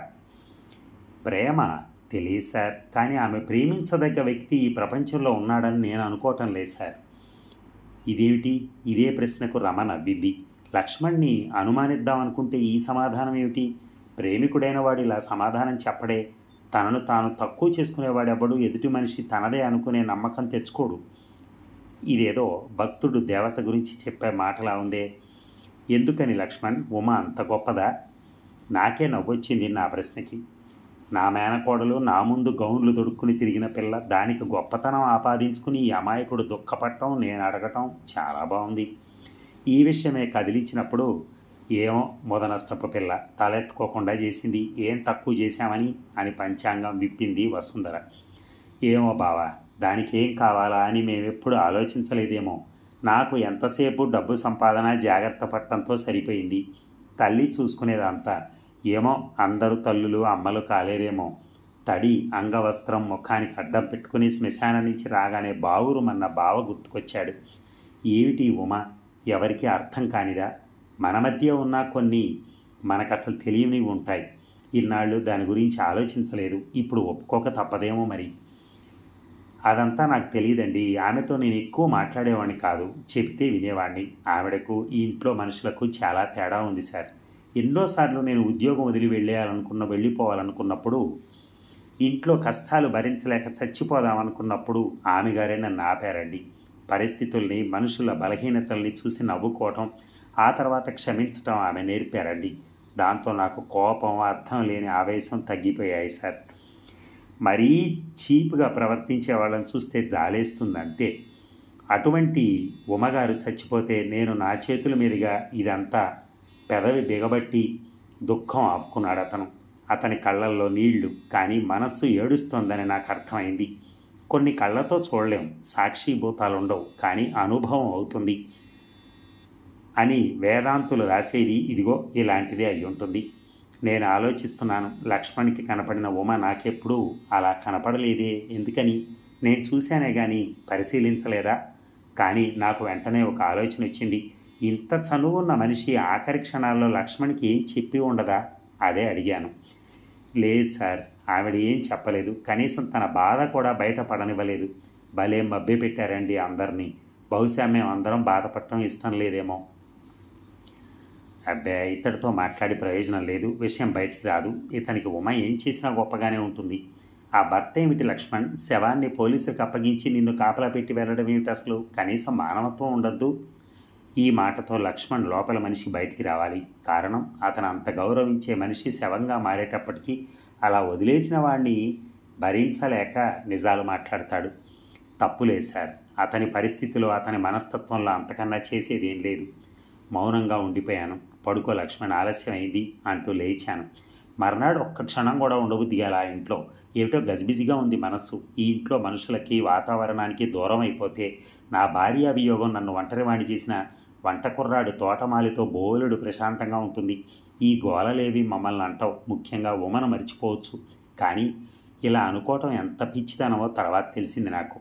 Speaker 1: ప్రేమ తెలియదు సార్, కానీ ఆమె ప్రేమించదగ్గ వ్యక్తి ఈ ప్రపంచంలో ఉన్నాడని నేను అనుకోవటం లేదు సార్. ఇదేమిటి? ఇదే ప్రశ్నకు రమ నవ్వింది. లక్ష్మణ్ని అనుమానిద్దామనుకుంటే ఈ సమాధానం ఏమిటి? ప్రేమికుడైన వాడు ఇలా సమాధానం చెప్పడే. తనను తాను తక్కువ చేసుకునేవాడెవడు ఎదుటి మనిషి తనదే అనుకునే నమ్మకం తెచ్చుకోడు. ఇదేదో భక్తుడు దేవత గురించి చెప్పే మాటలా ఉందే. ఎందుకని లక్ష్మణ్, ఉమ అంత గొప్పదా? నాకే నవ్వొచ్చింది నా ప్రశ్నకి. నా మేనకోడలు నా ముందు గౌన్లు దొడుక్కుని తిరిగిన పిల్ల, దానికి గొప్పతనం ఆపాదించుకుని ఈ అమాయకుడు దుఃఖపడటం, నేను అడగటం చాలా బాగుంది. ఈ విషయమే కదిలించినప్పుడు ఏమో మొదనష్టపు పిల్ల తలెత్తుకోకుండా చేసింది. ఏం తక్కువ చేశామని అని పంచాంగం విప్పింది వసుంధర. ఏమో బావా, దానికి ఏం కావాలా అని మేమెప్పుడు ఆలోచించలేదేమో. నాకు ఎంతసేపు డబ్బు సంపాదన జాగ్రత్త పట్టడంతో సరిపోయింది. తల్లి చూసుకునేదంతా. ఏమో అందరూ తల్లులు అమ్మలు కాలేరేమో. తడి అంగవస్త్రం ముఖానికి అడ్డం పెట్టుకుని శ్మశానం నుంచి రాగానే బావురుమన్న బావ గుర్తుకొచ్చాడు. ఏమిటి ఉమ, ఎవరికి అర్థం కానిదా? మన మధ్య ఉన్న కొన్ని మనకసలు తెలియనివి ఉంటాయి. ఇన్నాళ్ళు దాని గురించి ఆలోచించలేదు. ఇప్పుడు ఒప్పుకోక తప్పదేమో మరి. అదంతా నాకు తెలియదండి. ఆమెతో నేను ఎక్కువ మాట్లాడేవాడిని కాదు. చెబితే వినేవాడిని. ఆవిడకు ఈ ఇంట్లో మనుషులకు చాలా తేడా ఉంది సార్. ఎన్నోసార్లు నేను ఉద్యోగం వదిలి వెళ్ళిపోవాలనుకున్నప్పుడు, ఇంట్లో కష్టాలు భరించలేక చచ్చిపోదామనుకున్నప్పుడు ఆమె గారే నన్ను ఆపారండి. పరిస్థితుల్ని, మనుషుల బలహీనతల్ని చూసి నవ్వుకోవటం, ఆ తర్వాత క్షమించటం ఆమె నేర్పారండి. దాంతో నాకు కోపం, అర్థం లేని ఆవేశం తగ్గిపోయాయి సార్. మరీ చీప్గా ప్రవర్తించే వాళ్ళని చూస్తే జాలేస్తుందంతే. అటువంటి ఉమగారు చచ్చిపోతే నేను నా చేతుల మీదుగా ఇదంతా పెదవి బిగబట్టి దుఃఖం ఆపుకున్నాడు అతను. అతని కళ్ళల్లో నీళ్లు, కానీ మనస్సు ఏడుస్తోందని నాకు అర్థమైంది. కొన్ని కళ్ళతో చూడలేం, సాక్షిభూతాలుండవు, కానీ అనుభవం అవుతుంది అని వేదాంతులు రాసేది ఇదిగో ఇలాంటిదే అయి ఉంటుంది. నేను ఆలోచిస్తున్నాను, లక్ష్మణ్కి కనపడిన ఉమ నాకెప్పుడూ అలా కనపడలేదే, ఎందుకని? నేను చూశానే కానీ పరిశీలించలేదా? కానీ నాకు వెంటనే ఒక ఆలోచన వచ్చింది. ఇంత చనువున్న మనిషి ఆఖరి క్షణాల్లో లక్ష్మణ్కి ఏం చెప్పి ఉండదా? అదే అడిగాను. లేదు సార్, ఆవిడ ఏం చెప్పలేదు. కనీసం తన బాధ కూడా బయటపడనివ్వలేదు. భలే మభ్య పెట్టారండి అందరినీ. బహుశా మేమందరం బాధపడటం ఇష్టం లేదేమో. అబ్బే, ఇతడితో మాట్లాడి ప్రయోజనం లేదు. విషయం బయటికి రాదు. ఇతనికి ఉమ ఏం చేసినా గొప్పగానే ఉంటుంది. ఆ భర్త ఏమిటి లక్ష్మణ్? శవాన్ని పోలీసులకు అప్పగించి నిన్ను కాపలా పెట్టి వెళ్ళడం ఏమిటి అసలు? కనీసం మానవత్వం ఉండద్దు? ఈ మాటతో లక్ష్మణ్ లోపల మనిషి బయటికి రావాలి. కారణం, అతను అంత గౌరవించే మనిషి శవంగా మారేటప్పటికీ అలా వదిలేసిన వాడిని భరించలేక నిజాలు మాట్లాడతాడు. తప్పులేదు సార్. అతని పరిస్థితిలో, అతని మనస్తత్వంలో అంతకన్నా చేసేది ఏం లేదు. మౌనంగా ఉండిపోయాను. పడుకో లక్ష్మణ్, ఆలస్యం అయింది అంటూ లేచాను. మర్నాడు ఒక్క క్షణం కూడా ఉండబుద్ధి కాల ఆ ఇంట్లో. ఏమిటో గజిబిజిగా ఉంది మనస్సు. ఈ ఇంట్లో మనుషులకి, వాతావరణానికి దూరం అయిపోతే నా భార్య వియోగం నన్ను ఒంటరివాణి చేసిన వంటకుర్రాడు తోటమాలితో బోలెడు ప్రశాంతంగా ఉంటుంది. ఈ గోలలేవి మమ్మల్ని అంటావు, ముఖ్యంగా ఉమను మర్చిపోవచ్చు. కానీ ఇలా అనుకోవటం ఎంత పిచ్చితనమో తర్వాత తెలిసింది నాకు.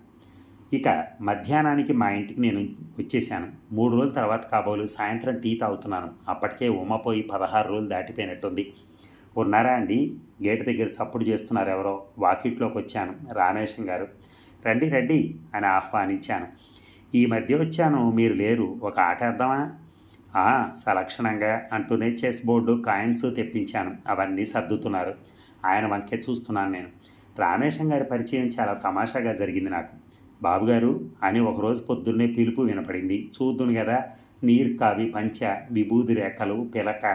Speaker 1: ఇక మధ్యాహ్నానికి మా ఇంటికి నేను వచ్చేసాను. 3 రోజుల తర్వాత కాబోలు సాయంత్రం టీ తాగుతున్నాను. అప్పటికే ఉమ పోయి 16 రోజులు దాటిపోయినట్టుంది. ఉన్నారా అండి? గేటు దగ్గర చప్పుడు చేస్తున్నారు ఎవరో. వాకిట్లోకి వచ్చాను. రామేశం గారు. రండి రండి అని ఆహ్వానించాను. ఈ మధ్య వచ్చాను, మీరు లేరు. ఒక ఆట వేద్దామా? సలక్షణంగా అంటూనే చెస్ బోర్డు, కాయిన్స్ తెప్పించాను. అవన్నీ సర్దుతున్నారు. ఆయన వంకే చూస్తున్నాను నేను. రామేశం గారి పరిచయం చాలా తమాషాగా జరిగింది నాకు. బాబుగారు అని ఒకరోజు పొద్దున్నే పిలుపు వినపడింది. చూద్దును కదా, నీరు కావి పంచ, విభూది రేఖలు, పిలక,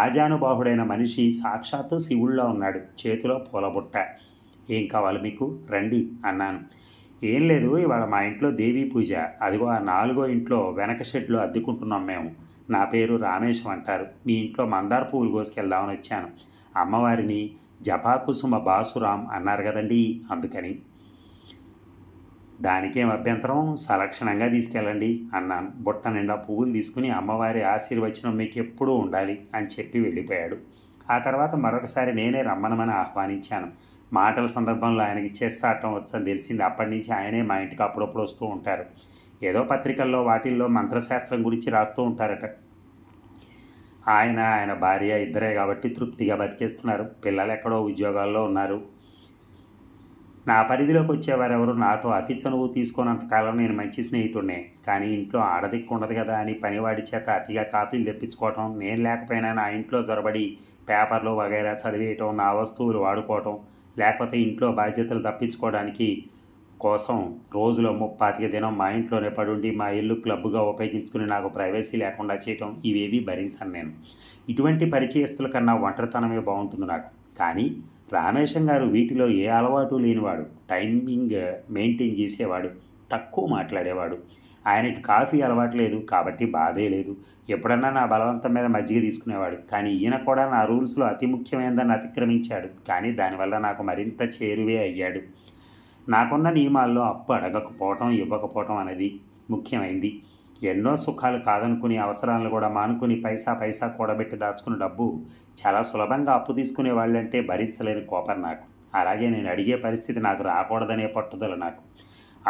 Speaker 1: ఆజానుబాహుడైన మనిషి సాక్షాత్తు శివుళ్ళో ఉన్నాడు. చేతిలో పూలబుట్ట. ఏం కావాలి మీకు? రండి అన్నాను. ఏం లేదు, ఇవాళ మా ఇంట్లో దేవీ పూజ. అదిగో ఆ 4వ ఇంట్లో వెనక షెడ్లో అద్దెకుంటున్నాం మేము. నా పేరు రామేశం అంటారు. మీ ఇంట్లో మందార పువ్వులు కోసుకెళ్దామని వచ్చాను. అమ్మవారిని జపాకుసుమ బాసురాం అన్నారు కదండి, అందుకని. దానికేం అభ్యంతరం, సలక్షణంగా తీసుకెళ్ళండి అన్నాను. బుట్ట నిండా పువ్వులు తీసుకుని అమ్మవారి ఆశీర్వచనం మీకు ఎప్పుడూ ఉండాలి అని చెప్పి వెళ్ళిపోయాడు. ఆ తర్వాత మరొకసారి నేనే రమ్మనమని ఆహ్వానించాను. మాటల సందర్భంలో ఆయనకి చెస్ ఆడటం వచ్చని తెలిసింది. అప్పటి నుంచి ఆయనే మా ఇంటికి అప్పుడప్పుడు వస్తూ ఉంటారు. ఏదో పత్రికల్లో వాటిల్లో మంత్రశాస్త్రం గురించి రాస్తూ ఉంటారట. ఆయన భార్య ఇద్దరే కాబట్టి తృప్తిగా బతికేస్తున్నారు. పిల్లలు ఎక్కడో ఉద్యోగాల్లో ఉన్నారు. నా పరిధిలోకి వచ్చేవారెవరు నాతో అతి చనువు తీసుకున్నంతకాలం నేను మంచి స్నేహితుడినే. కానీ ఇంట్లో ఆడదిక్కు ఉండదు కదా అని పనివాడి చేత అతిగా కాపీలు తెప్పించుకోవటం, నేను లేకపోయినా నా ఇంట్లో జొరబడి పేపర్లు వగైరా చదివేయటం, నా వస్తువులు వాడుకోవటం, లేకపోతే ఇంట్లో బాధ్యతలు తప్పించుకోవడానికి కోసం రోజులో 35 దినం మా ఇంట్లోనే పడుండి మా ఇల్లు క్లబ్గా ఉపయోగించుకుని నాకు ప్రైవసీ లేకుండా చేయటం, ఇవేవి భరించను నేను. ఇటువంటి పరిచయస్తుల కన్నా ఒంటరితనమే బాగుంటుంది నాకు. కానీ రామేశం గారు వీటిలో ఏ అలవాటు లేనివాడు. టైమింగ్ మెయింటైన్ చేసేవాడు. తక్కువ మాట్లాడేవాడు. ఆయనకి కాఫీ అలవాటు లేదు కాబట్టి బాధే లేదు. ఎప్పుడన్నా నా బలవంతం మీద మజ్జిగ తీసుకునేవాడు. కానీ ఈయన కూడా నా రూల్స్లో అతి ముఖ్యమైనదాన్ని అతిక్రమించాడు. కానీ దానివల్ల నాకు మరింత చేరువే అయ్యాడు. నాకున్న నియమాల్లో అప్పు అడగకపోవటం ఇవ్వకపోవటం అనేది ముఖ్యమైంది. ఎన్నో సుఖాలు కాదనుకుని అవసరాలను కూడా మానుకుని పైసా పైసా కూడబెట్టి దాచుకున్న డబ్బు చాలా సులభంగా అప్పు తీసుకునే వాళ్ళంటే భరించలేని కోపం నాకు. అలాగే నేను అడిగే పరిస్థితి నాకు రాకూడదనే పట్టుదల నాకు.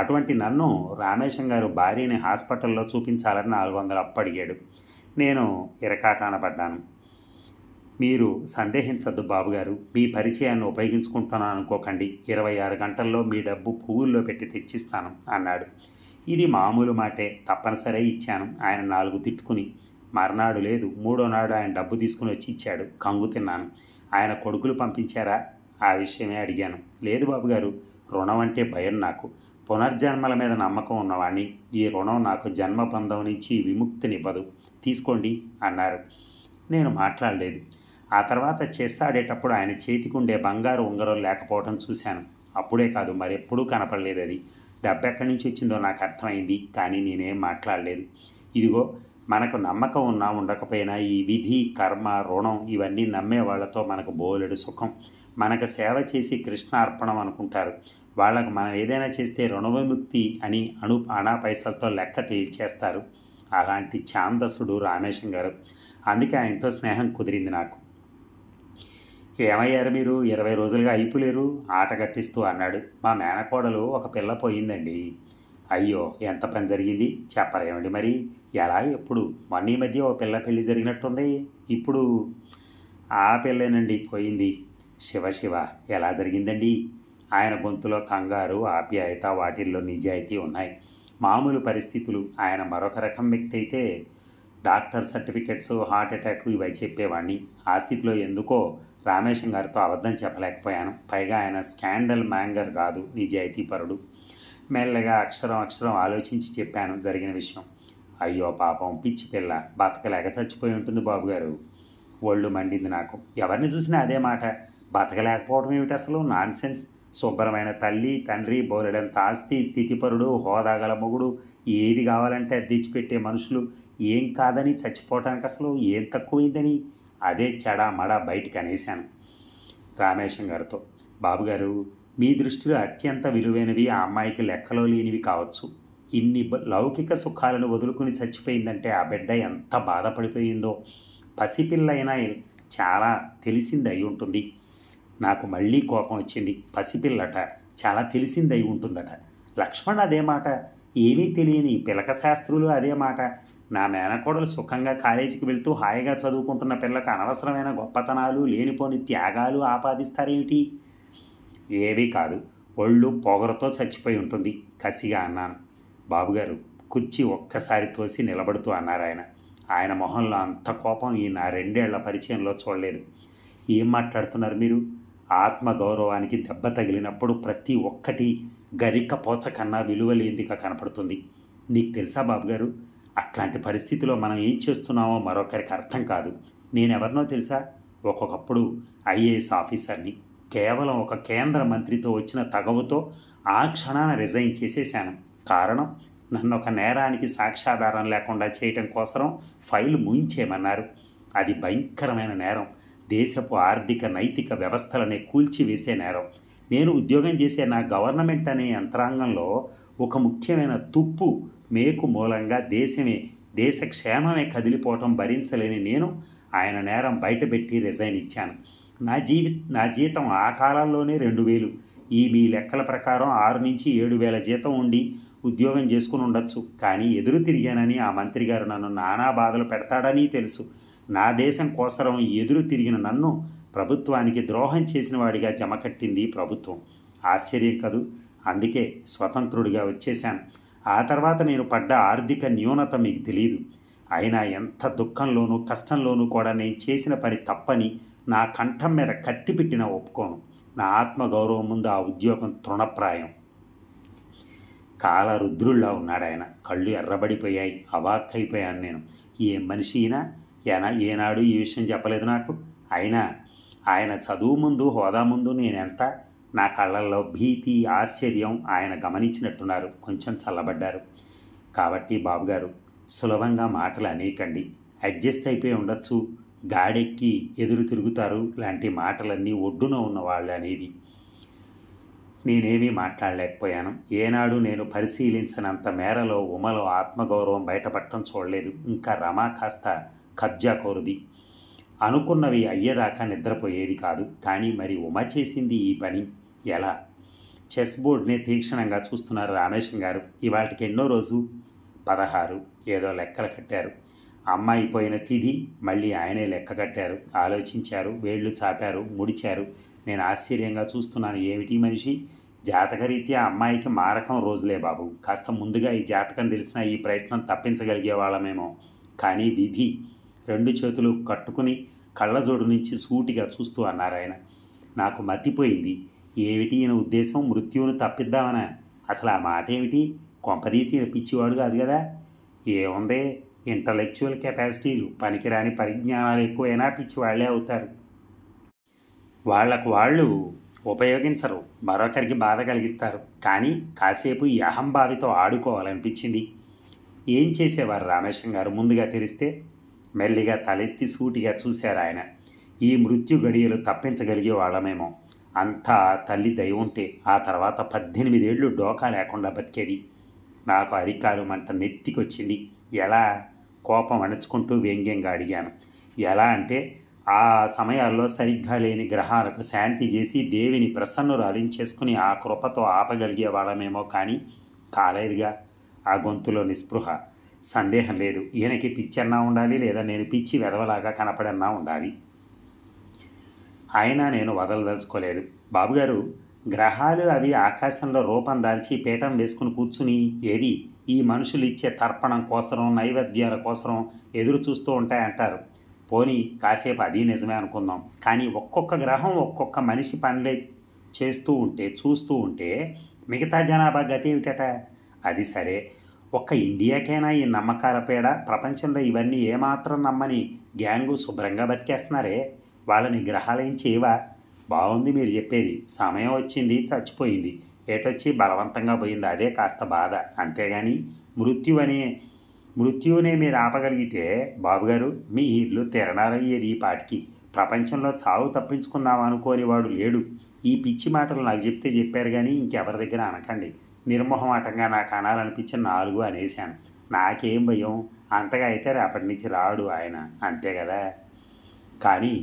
Speaker 1: అటువంటి నన్ను రామేశం గారు భార్యని హాస్పిటల్లో చూపించాలని 400 అప్పు అడిగాడు. నేను ఇరకాటాన పడ్డాను. మీరు సందేహించద్దు బాబుగారు, మీ పరిచయాన్ని ఉపయోగించుకుంటున్నాను అనుకోకండి. 26 గంటల్లో మీ డబ్బు పువ్వుల్లో పెట్టి తెచ్చిస్తాను అన్నాడు. ఇది మామూలు మాటే, తప్పనిసరి ఇచ్చాను. ఆయన 4 తిట్టుకుని. మర్నాడు లేదు, 3వ నాడు ఆయన డబ్బు తీసుకుని వచ్చి ఇచ్చాడు. కంగు తిన్నాను. ఆయన కొడుకులు పంపించారా? ఆ విషయమే అడిగాను. లేదు బాబుగారు, రుణం అంటే భయం నాకు. పునర్జన్మల మీద నమ్మకం ఉన్నవాణ్ణి. ఈ రుణం నాకు జన్మబంధం నుంచి విముక్తినివ్వదు. తీసుకోండి అన్నారు. నేను మాట్లాడలేదు. ఆ తర్వాత చెస్ ఆడేటప్పుడు ఆయన చేతికుండే బంగారు ఉంగరం లేకపోవడం చూశాను. అప్పుడే కాదు, మరెప్పుడూ కనపడలేదు. అది డబ్బు ఎక్కడి నుంచి వచ్చిందో నాకు అర్థమైంది. కానీ నేనేం మాట్లాడలేదు. ఇదిగో, మనకు నమ్మకం ఉన్నా ఉండకపోయినా ఈ విధి, కర్మ, రుణం ఇవన్నీ నమ్మే వాళ్ళతో మనకు బోలెడు సుఖం. మనకు సేవ చేసి కృష్ణార్పణం అనుకుంటారు. వాళ్ళకు మనం ఏదైనా చేస్తే రుణవిముక్తి అని అణా పైసలతో లెక్క తేల్చేస్తారు. అలాంటి ఛాందసుడు రామేశం గారు. అందుకే ఆయనతో స్నేహం కుదిరింది నాకు. ఏమయ్యారు మీరు? 20 రోజులుగా అయిపోలేరు ఆట కట్టిస్తూ అన్నాడు. మా మేనకోడలు ఒక పిల్ల పోయిందండి. అయ్యో, ఎంత పని జరిగింది చెప్పరేమండి మరి? ఎలా, ఎప్పుడు? మొన్న ఈ మధ్య ఒక పిల్ల పెళ్లి జరిగినట్టుంది. ఇప్పుడు ఆ పిల్లేనండి పోయింది. శివ శివ, ఎలా జరిగిందండి? ఆయన గొంతులో కంగారు, ఆప్యాయత, వాటిల్లో నిజాయితీ ఉన్నాయి. మామూలు పరిస్థితులు. ఆయన మరొక రకం వ్యక్తి అయితే డాక్టర్ సర్టిఫికెట్స్, హార్ట్ అటాక్ ఇవి చెప్పేవాడిని. ఆ స్థితిలో ఎందుకో రామేశం గారితో అబద్ధం చెప్పలేకపోయాను. పైగా ఆయన స్కాండల్ మ్యాంగర్ కాదు, నిజాయితీపరుడు. మెల్లగా అక్షరం ఆలోచించి చెప్పాను జరిగిన విషయం. అయ్యో పాపం, పిచ్చి పిల్ల, బతకలేక చచ్చిపోయి ఉంటుంది బాబుగారు. ఒళ్ళు మండింది నాకు. ఎవరిని చూసినా అదే మాట. బతకలేకపోవడం ఏమిటి అసలు? నాన్సెన్స్. శుభ్రమైన తల్లి, తండ్రి, బోలెడంత ఆస్తి, స్థితిపరుడు, హోదాగల మొగుడు, ఏది కావాలంటే అది తెచ్చిపెట్టే మనుషులు. ఏం కాదని చచ్చిపోవటానికి అసలు ఏం తక్కువైందని అదే చెడా బయటికి అనేశాను రామేశం గారితో. బాబుగారు, మీ దృష్టిలో అత్యంత విలువైనవి ఆ అమ్మాయికి లెక్కలో లేనివి కావచ్చు. ఇన్ని లౌకిక సుఖాలను వదులుకుని చచ్చిపోయిందంటే ఆ బిడ్డ ఎంత బాధపడిపోయిందో. పసిపిల్లైనా చాలా తెలిసింది అయి ఉంటుంది. నాకు మళ్ళీ కోపం వచ్చింది. పసిపిల్లట, చాలా తెలిసింది అయి ఉంటుందట. లక్ష్మణ్ అదే మాట. ఏమీ తెలియని పిలక శాస్త్రులు అదే మాట. నా మేనకోడలు సుఖంగా కాలేజీకి వెళ్తూ హాయిగా చదువుకుంటున్న పిల్లలకు అనవసరమైన గొప్పతనాలు, లేనిపోని త్యాగాలు ఆపాదిస్తారేమిటి? ఏవీ కాదు, ఒళ్ళు పొగరతో చచ్చిపోయి ఉంటుంది కసిగా అన్నాను. బాబుగారు, కుర్చీ ఒక్కసారి తోసి నిలబడుతూ అన్నారు ఆయన. ఆయన మొహంలో అంత కోపం ఈ నా 2 ఏళ్ల పరిచయంలో చూడలేదు. ఏం మాట్లాడుతున్నారు మీరు? ఆత్మగౌరవానికి దెబ్బ తగిలినప్పుడు ప్రతి ఒక్కటి గరిక పోచ కన్నా విలువలేందిగా కనపడుతుంది. నీకు తెలుసా బాబుగారు, అట్లాంటి పరిస్థితిలో మనం ఏం చేస్తున్నామో మరొకరికి అర్థం కాదు. నేనెవరినో తెలుసా? ఒక్కొక్కప్పుడు ఐఏఎస్ ఆఫీసర్ని. కేవలం ఒక కేంద్ర మంత్రితో వచ్చిన తగవుతో ఆ క్షణాన రిజైన్ చేసేశాను. కారణం, నన్ను ఒక నేరానికి సాక్ష్యాధారం లేకుండా చేయటం కోసం ఫైలు ముయించేయమన్నారు. అది భయంకరమైన నేరం. దేశపు ఆర్థిక, నైతిక వ్యవస్థలనే కూల్చివేసే నేరం. నేను ఉద్యోగం చేసే నా గవర్నమెంట్ అనే యంత్రాంగంలో ఒక ముఖ్యమైన తుప్పు మేకు మూలంగా దేశ క్షేమమే కదిలిపోవటం భరించలేని నేను ఆయన నేరం బయటపెట్టి రిజైన్ ఇచ్చాను. నా జీతం ఆ కాలంలోనే 2000. మీ లెక్కల ప్రకారం 6 నుంచి 7,000 జీతం ఉండి ఉద్యోగం చేసుకుని ఉండొచ్చు. కానీ ఎదురు తిరిగానని ఆ మంత్రి గారు నన్ను నానా బాధలు పెడతాడని తెలుసు. నా దేశం కోసరం ఎదురు తిరిగిన నన్ను ప్రభుత్వానికి ద్రోహం చేసిన వాడిగా జమకట్టింది ప్రభుత్వం. ఆశ్చర్యం కదూ. అందుకే స్వతంత్రుడిగా వచ్చేశాను. ఆ తర్వాత నేను పడ్డ ఆర్థిక న్యూనత మీకు తెలియదు. అయినా ఎంత దుఃఖంలోనూ కష్టంలోనూ కూడా నేను చేసిన పని తప్పని నా కంఠం మీద కత్తి పెట్టినా ఒప్పుకోను. నా ఆత్మగౌరవం ముందు ఆ ఉద్యోగం తృణప్రాయం. కాలరుద్రుల్లా ఉన్నాడు ఆయన. కళ్ళు ఎర్రబడిపోయాయి. అవాక్కైపోయాను నేను. ఏం మనిషి ఏనాడు ఈ విషయం చెప్పలేదు నాకు. అయినా ఆయన చదువు ముందు, హోదా ముందు నేనెంత? నా కళ్ళల్లో భీతి, ఆశ్చర్యం ఆయన గమనించినట్టున్నారు. కొంచెం చల్లబడ్డారు. కాబట్టి బాబుగారు, సులభంగా మాటలు అనేకండి. అడ్జస్ట్ అయిపోయి ఉండొచ్చు, గాడెక్కి ఎదురు తిరుగుతారు లాంటి మాటలన్నీ ఒడ్డున ఉన్న వాళ్ళు అనేవి. నేనేమీ మాట్లాడలేకపోయాను. ఏనాడు నేను పరిశీలించినంత మేరలో ఉమలో ఆత్మగౌరవం బయటపడటం చూడలేదు. ఇంకా రమ కాస్త కబ్జాకోరుది. అనుకున్నవి అయ్యేదాకా నిద్రపోయేది కాదు. కానీ మరి ఉమ చేసింది ఈ పని ఎలా? చెస్ బోర్డునే తీక్షణంగా చూస్తున్నారు రామేశం గారు. ఇవాటికి ఎన్నో రోజు? 16. ఏదో లెక్కలు కట్టారు. అమ్మాయి పోయిన తిథి మళ్ళీ ఆయనే లెక్క కట్టారు. ఆలోచించారు, వేళ్ళు చాపారు, ముడిచారు. నేను ఆశ్చర్యంగా చూస్తున్నాను. ఏమిటి మనిషి? జాతకరీత్యా అమ్మాయికి మారకం రోజులే బాబు. కాస్త ముందుగా ఈ జాతకం తెలిసినా ఈ ప్రయత్నం తప్పించగలిగే వాళ్ళమేమో. కానీ విధి. 2 చేతులు కట్టుకుని కళ్ళజోడు నుంచి సూటిగా చూస్తూ అన్నారు ఆయన. నాకు మతిపోయింది. ఏమిటి ఈయన ఉద్దేశం? మృత్యువును తప్పిద్దామనా? అసలు ఆ మాట ఏమిటి? కొంపదీసి ఈయన పిచ్చివాడు కాదు కదా? ఏముంది, ఇంటలెక్చువల్ కెపాసిటీలు, పనికిరాని పరిజ్ఞానాలు ఎక్కువైనా పిచ్చివాళ్లే అవుతారు. వాళ్లకు వాళ్ళు ఉపయోగించరు, మరొకరికి బాధ కలిగిస్తారు. కానీ కాసేపు ఈ అహంభావితో ఆడుకోవాలనిపించింది. ఏం చేసేవారు రామేశం గారు ముందుగా తెలిస్తే? మెల్లిగా తలెత్తి సూటిగా చూశారు ఆయన. ఈ మృత్యు గడియలు తప్పించగలిగే వాళ్ళమేమో. అంతా తల్లి దయ ఉంటే ఆ తర్వాత 18 ఏళ్ళు డోకా లేకుండా బతికేది. నాకు అరికాలు మంట నెత్తికొచ్చింది. ఎలా? కోపం అణుచుకుంటూ వ్యంగ్యంగా అడిగాను. ఎలా అంటే ఆ సమయాల్లో సరిగ్గా లేని గ్రహాలకు శాంతి చేసి దేవిని ప్రసన్నురాలించేసుకుని ఆ కృపతో ఆపగలిగే వాళ్ళమేమో. కానీ కాలేదుగా. ఆ గొంతులో నిస్పృహ. సందేహం లేదు, ఈయనకి పిచ్చన్నా ఉండాలి, లేదా నేను పిచ్చి వెధవలాగా కనపడన్నా ఉండాలి. అయినా నేను వదలదలుచుకోలేదు. బాబుగారు, గ్రహాలు అవి ఆకాశంలో రూపం దాల్చి పీఠం వేసుకుని కూర్చుని ఏది ఈ మనుషులు ఇచ్చే తర్పణం కోసరం, నైవేద్యాల కోసరం ఎదురు చూస్తూ ఉంటాయంటారు. పోనీ కాసేపు అది నిజమే అనుకుందాం. కానీ ఒక్కొక్క గ్రహం ఒక్కొక్క మనిషి పనులే చూస్తూ ఉంటే మిగతా జనాభా గతి ఏమిటట? అది సరే, ఒక్క ఇండియాకైనా ఈ నమ్మకాల పేడ? ప్రపంచంలో ఇవన్నీ ఏమాత్రం నమ్మని గ్యాంగు శుభ్రంగా బతికేస్తున్నారే. వాళ్ళని గ్రహాలేం చేయవా? బాగుంది మీరు చెప్పేది. సమయం వచ్చింది, చచ్చిపోయింది. ఏటొచ్చి బలవంతంగా పోయింది, అదే కాస్త బాధ. అంతేగాని మృత్యువునే మీరు ఆపగలిగితే బాబుగారు, మీ ఇల్లు తిరణాలయ్యేది ఈ పాటికి. ప్రపంచంలో చావు తప్పించుకుందాం అనుకోని వాడు లేడు. ఈ పిచ్చి మాటలు నాకు చెప్తే చెప్పారు, కానీ ఇంకెవరి దగ్గర అనకండి. నిర్మోహమాటంగా నాకు అనాలనిపించిన 4 అనేశాను. నాకేం భయం? అంతగా అయితే రేపటి నుంచి రాడు ఆయన, అంతే కదా. కానీ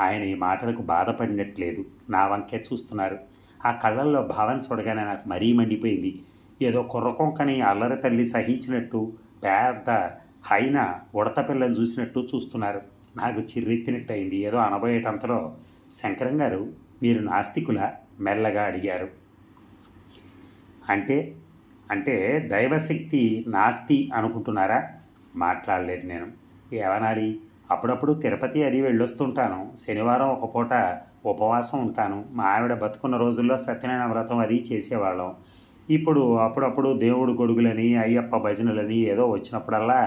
Speaker 1: ఆయన ఈ మాటలకు బాధపడినట్లేదు. నా వంకే చూస్తున్నారు. ఆ కళ్ళల్లో భావం చూడగానే నాకు మరీ మండిపోయింది. ఏదో కుర్రకొంకని అల్లరి తల్లి సహించినట్టు, పెద్ద హైన ఉడత పిల్లని చూసినట్టు చూస్తున్నారు. నాకు చిర్రెత్తినట్టు అయింది. ఏదో అనబోయేటంతలో, శంకరం గారు, మీరు నాస్తికులా? మెల్లగా అడిగారు. అంటే దైవశక్తి నాస్తి అనుకుంటున్నారా? మాట్లాడలేదు నేను. ఏమనాలి? అప్పుడప్పుడు తిరుపతి అది వెళ్ళొస్తుంటాను. శనివారం ఒక పూట ఉపవాసం ఉంటాను. మా ఆవిడ బతుకున్న రోజుల్లో సత్యనారాయణ వ్రతం అది చేసేవాళ్ళం. ఇప్పుడు అప్పుడప్పుడు దేవుడు గొడుగులని, అయ్యప్ప భజనలని ఏదో వచ్చినప్పుడల్లా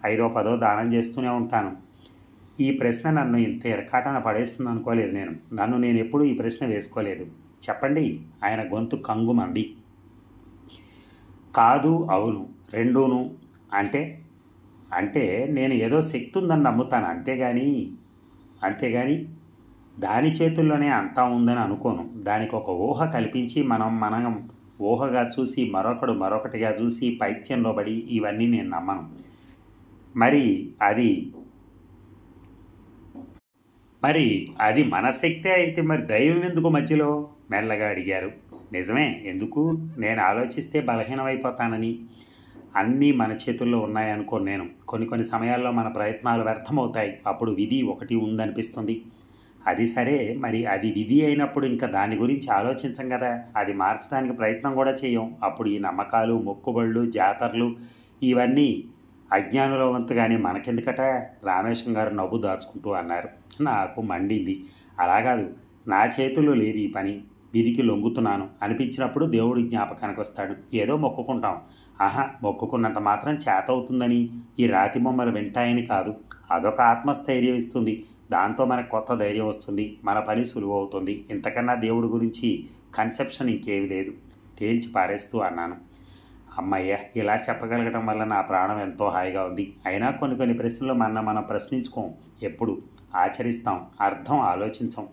Speaker 1: 5ో 10ో దానం చేస్తూనే ఉంటాను. ఈ ప్రశ్న నన్ను ఇంత ఇరకాటన పడేస్తుంది అనుకోలేదు నేను. నేను ఎప్పుడూ ఈ ప్రశ్న వేసుకోలేదు. చెప్పండి. ఆయన గొంతు కంగుమంది. కాదు, అవును, రెండూను. అంటే నేను ఏదో శక్తి ఉందని నమ్ముతాను, అంతేగాని దాని చేతుల్లోనే అంతా ఉందని అనుకోను. దానికి ఒక ఊహ కల్పించి మనం ఊహగా చూసి మరొకడు మరొకటిగా చూసి పైత్యంలో పడి ఇవన్నీ నేను నమ్మను. మరి అది మన శక్తే అయితే మరి దైవం ఎందుకు మధ్యలో? మెల్లగా అడిగారు. నిజమే, ఎందుకు? నేను ఆలోచిస్తే బలహీనమైపోతానని. అన్నీ మన చేతుల్లో ఉన్నాయనుకోను నేను. కొన్ని సమయాల్లో మన ప్రయత్నాలు వ్యర్థమవుతాయి. అప్పుడు విధి ఒకటి ఉందనిపిస్తుంది. అది సరే, మరి అది విధి అయినప్పుడు ఇంకా దాని గురించి ఆలోచించం కదా. అది మార్చడానికి ప్రయత్నం కూడా చేయం. అప్పుడు ఈ నమ్మకాలు, మొక్కుబళ్ళు, జాతరలు ఇవన్నీ అజ్ఞానుల వంతుగానే మనకెందుకట? రామేశం గారు నవ్వు దాచుకుంటూ అన్నారు. నాకు మండింది. అలా కాదు, నా చేతుల్లో లేదు ఈ పని. విధికి లొంగుతున్నాను అనిపించినప్పుడు దేవుడి జ్ఞాపకానికి వస్తాడు. ఏదో మొక్కుకుంటాం. మొక్కుకున్నంత మాత్రం చేతవుతుందని ఈ రాతి బొమ్మలు వింటాయని కాదు. అదొక ఆత్మస్థైర్యం ఇస్తుంది. దాంతో మనకు కొత్త ధైర్యం వస్తుంది. మన పని సులువు అవుతుంది. ఇంతకన్నా దేవుడి గురించి కన్సెప్షన్ ఇంకేమీ లేదు. తేల్చి పారేస్తూ అన్నాను. అమ్మయ్య, ఇలా చెప్పగలగడం వల్ల నా ప్రాణం ఎంతో హాయిగా ఉంది. అయినా కొన్ని ప్రశ్నలు మనం ప్రశ్నించుకోం. ఎప్పుడు ఆచరిస్తాం, అర్థం ఆలోచించం.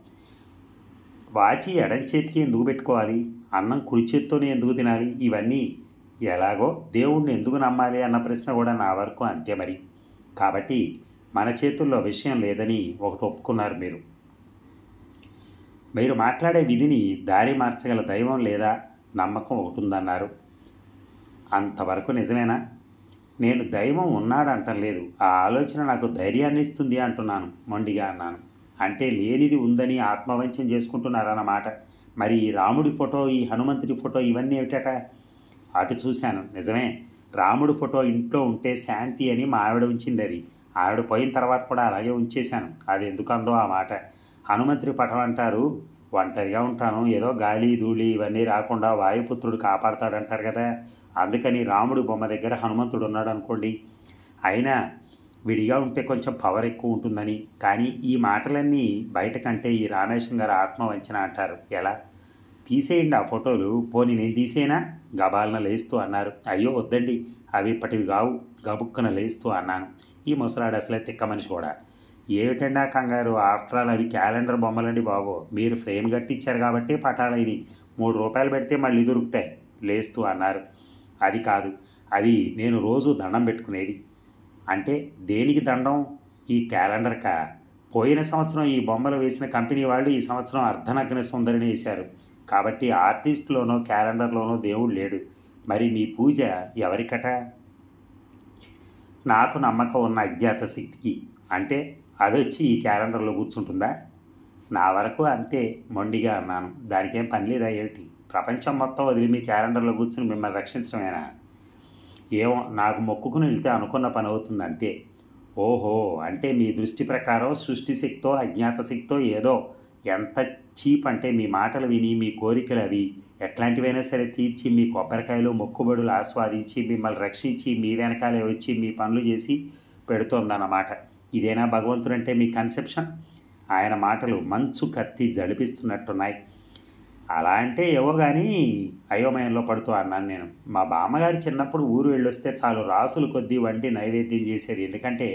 Speaker 1: వాచి ఎడం చేతికి ఎందుకు పెట్టుకోవాలి, అన్నం కుడి చేత్తోనే ఎందుకు తినాలి, ఇవన్నీ ఎలాగో దేవుణ్ణి ఎందుకు నమ్మాలి అన్న ప్రశ్న కూడా నా వరకు అంతే మరి. కాబట్టి మన చేతుల్లో విషయం లేదని ఒకటి ఒప్పుకున్నారు మీరు. మీరు మాట్లాడే విధిని దారి మార్చగల దైవం లేదా నమ్మకం ఒకటి ఉందన్నారు. అంతవరకు నిజమేనా? నేను దైవం ఉన్నాడంటం లేదు, ఆ ఆలోచన నాకు ధైర్యాన్ని ఇస్తుంది అంటున్నాను మొండిగా అన్నాను. అంటే లేనిది ఉందని ఆత్మవంచం చేసుకుంటున్నారన్నమాట. మరి ఈ రాముడి ఫోటో, ఈ హనుమంతుడి ఫోటో ఇవన్నీ ఏమిటట? అటు చూశాను, నిజమే. రాముడి ఫోటో ఇంట్లో ఉంటే శాంతి అని మా ఆవిడ ఉంచింది. అది ఆవిడ పోయిన తర్వాత కూడా అలాగే ఉంచేశాను. అది ఎందుకు అందో ఆ మాట. హనుమంతుడి పటం అంటారు, ఒంటరిగా ఉంటాను, ఏదో గాలి ధూళి ఇవన్నీ రాకుండా వాయుపుత్రుడు కాపాడతాడంటారు కదా, అందుకని రాముడి బొమ్మ దగ్గర హనుమంతుడు ఉన్నాడు అనుకోండి. అయినా విడిగా ఉంటే కొంచెం పవర్ ఎక్కువ ఉంటుందని. కానీ ఈ మాటలన్నీ బయటకంటే ఈ రామేశం గారు ఆత్మవంచన అంటారు. ఎలా? తీసేయండి ఆ ఫోటోలు, పోనీ నేను తీసేనా? గబాలన లేస్తూ అన్నారు. అయ్యో వద్దండి, అవి ఇప్పటివి కావు, గబుక్కన లేస్తూ అన్నాను. ఈ ముసలాడు అసలే తిక్క మనిషి కూడా. ఏమిటండి ఆ కంగారు, ఆఫ్టర్ ఆల్ అవి క్యాలెండర్ బొమ్మలండి బాబు, మీరు ఫ్రేమ్ కట్టించారు కాబట్టి పటాలు ఇవి ₹3 పెడితే మళ్ళీ దొరుకుతాయి లేస్తూ అన్నారు. అది కాదు, అది నేను రోజు దండం పెట్టుకునేది. అంటే దేనికి దండం? ఈ క్యాలెండర్కా? పోయిన సంవత్సరం ఈ బొమ్మలు వేసిన కంపెనీ వాళ్ళు ఈ సంవత్సరం అర్ధనగ్న సుందరిని వేశారు. కాబట్టి ఆర్టిస్టులోనో క్యాలెండర్లోనో దేవుడు లేడు. మరి మీ పూజ ఎవరికట? నాకు నమ్మకం ఉన్న అజ్ఞాత శక్తికి. అంటే అదొచ్చి ఈ క్యాలెండర్లో కూర్చుంటుందా? నా వరకు అంతే మొండిగా అన్నాను. దానికేం పని లేదా ఏమిటి? ప్రపంచం మొత్తం వదిలి మీ క్యాలెండర్లో కూర్చుని మిమ్మల్ని రక్షించడమేనా? ఏమో, నాకు మొక్కుకుని వెళ్తే అనుకున్న పని అవుతుంది అంతే. ఓహో, అంటే మీ దృష్టి ప్రకారం సృష్టి శక్తో అజ్ఞాత శక్తో ఏదో ఎంత చీప్ అంటే మీ మాటలు విని మీ కోరికలు అవి ఎట్లాంటివైనా సరే తీర్చి మీ కొబ్బరికాయలు మొక్కుబడులు ఆస్వాదించి మిమ్మల్ని రక్షించి మీ వెనకాలే వచ్చి మీ పనులు చేసి పెడుతోందన్నమాట. ఇదేనా భగవంతుడంటే మీ కన్సెప్షన్? ఆయన మాటలు మంచు కత్తి జడిపిస్తున్నట్టున్నాయి. అలా అంటే ఏవో కానీ అయోమయంలో పడుతూ అన్నాను నేను. మా బామ్మగారు చిన్నప్పుడు ఊరు వెళ్ళొస్తే చాలు రాసులు కొద్దీ వండి నైవేద్యం చేసేది. ఎందుకంటే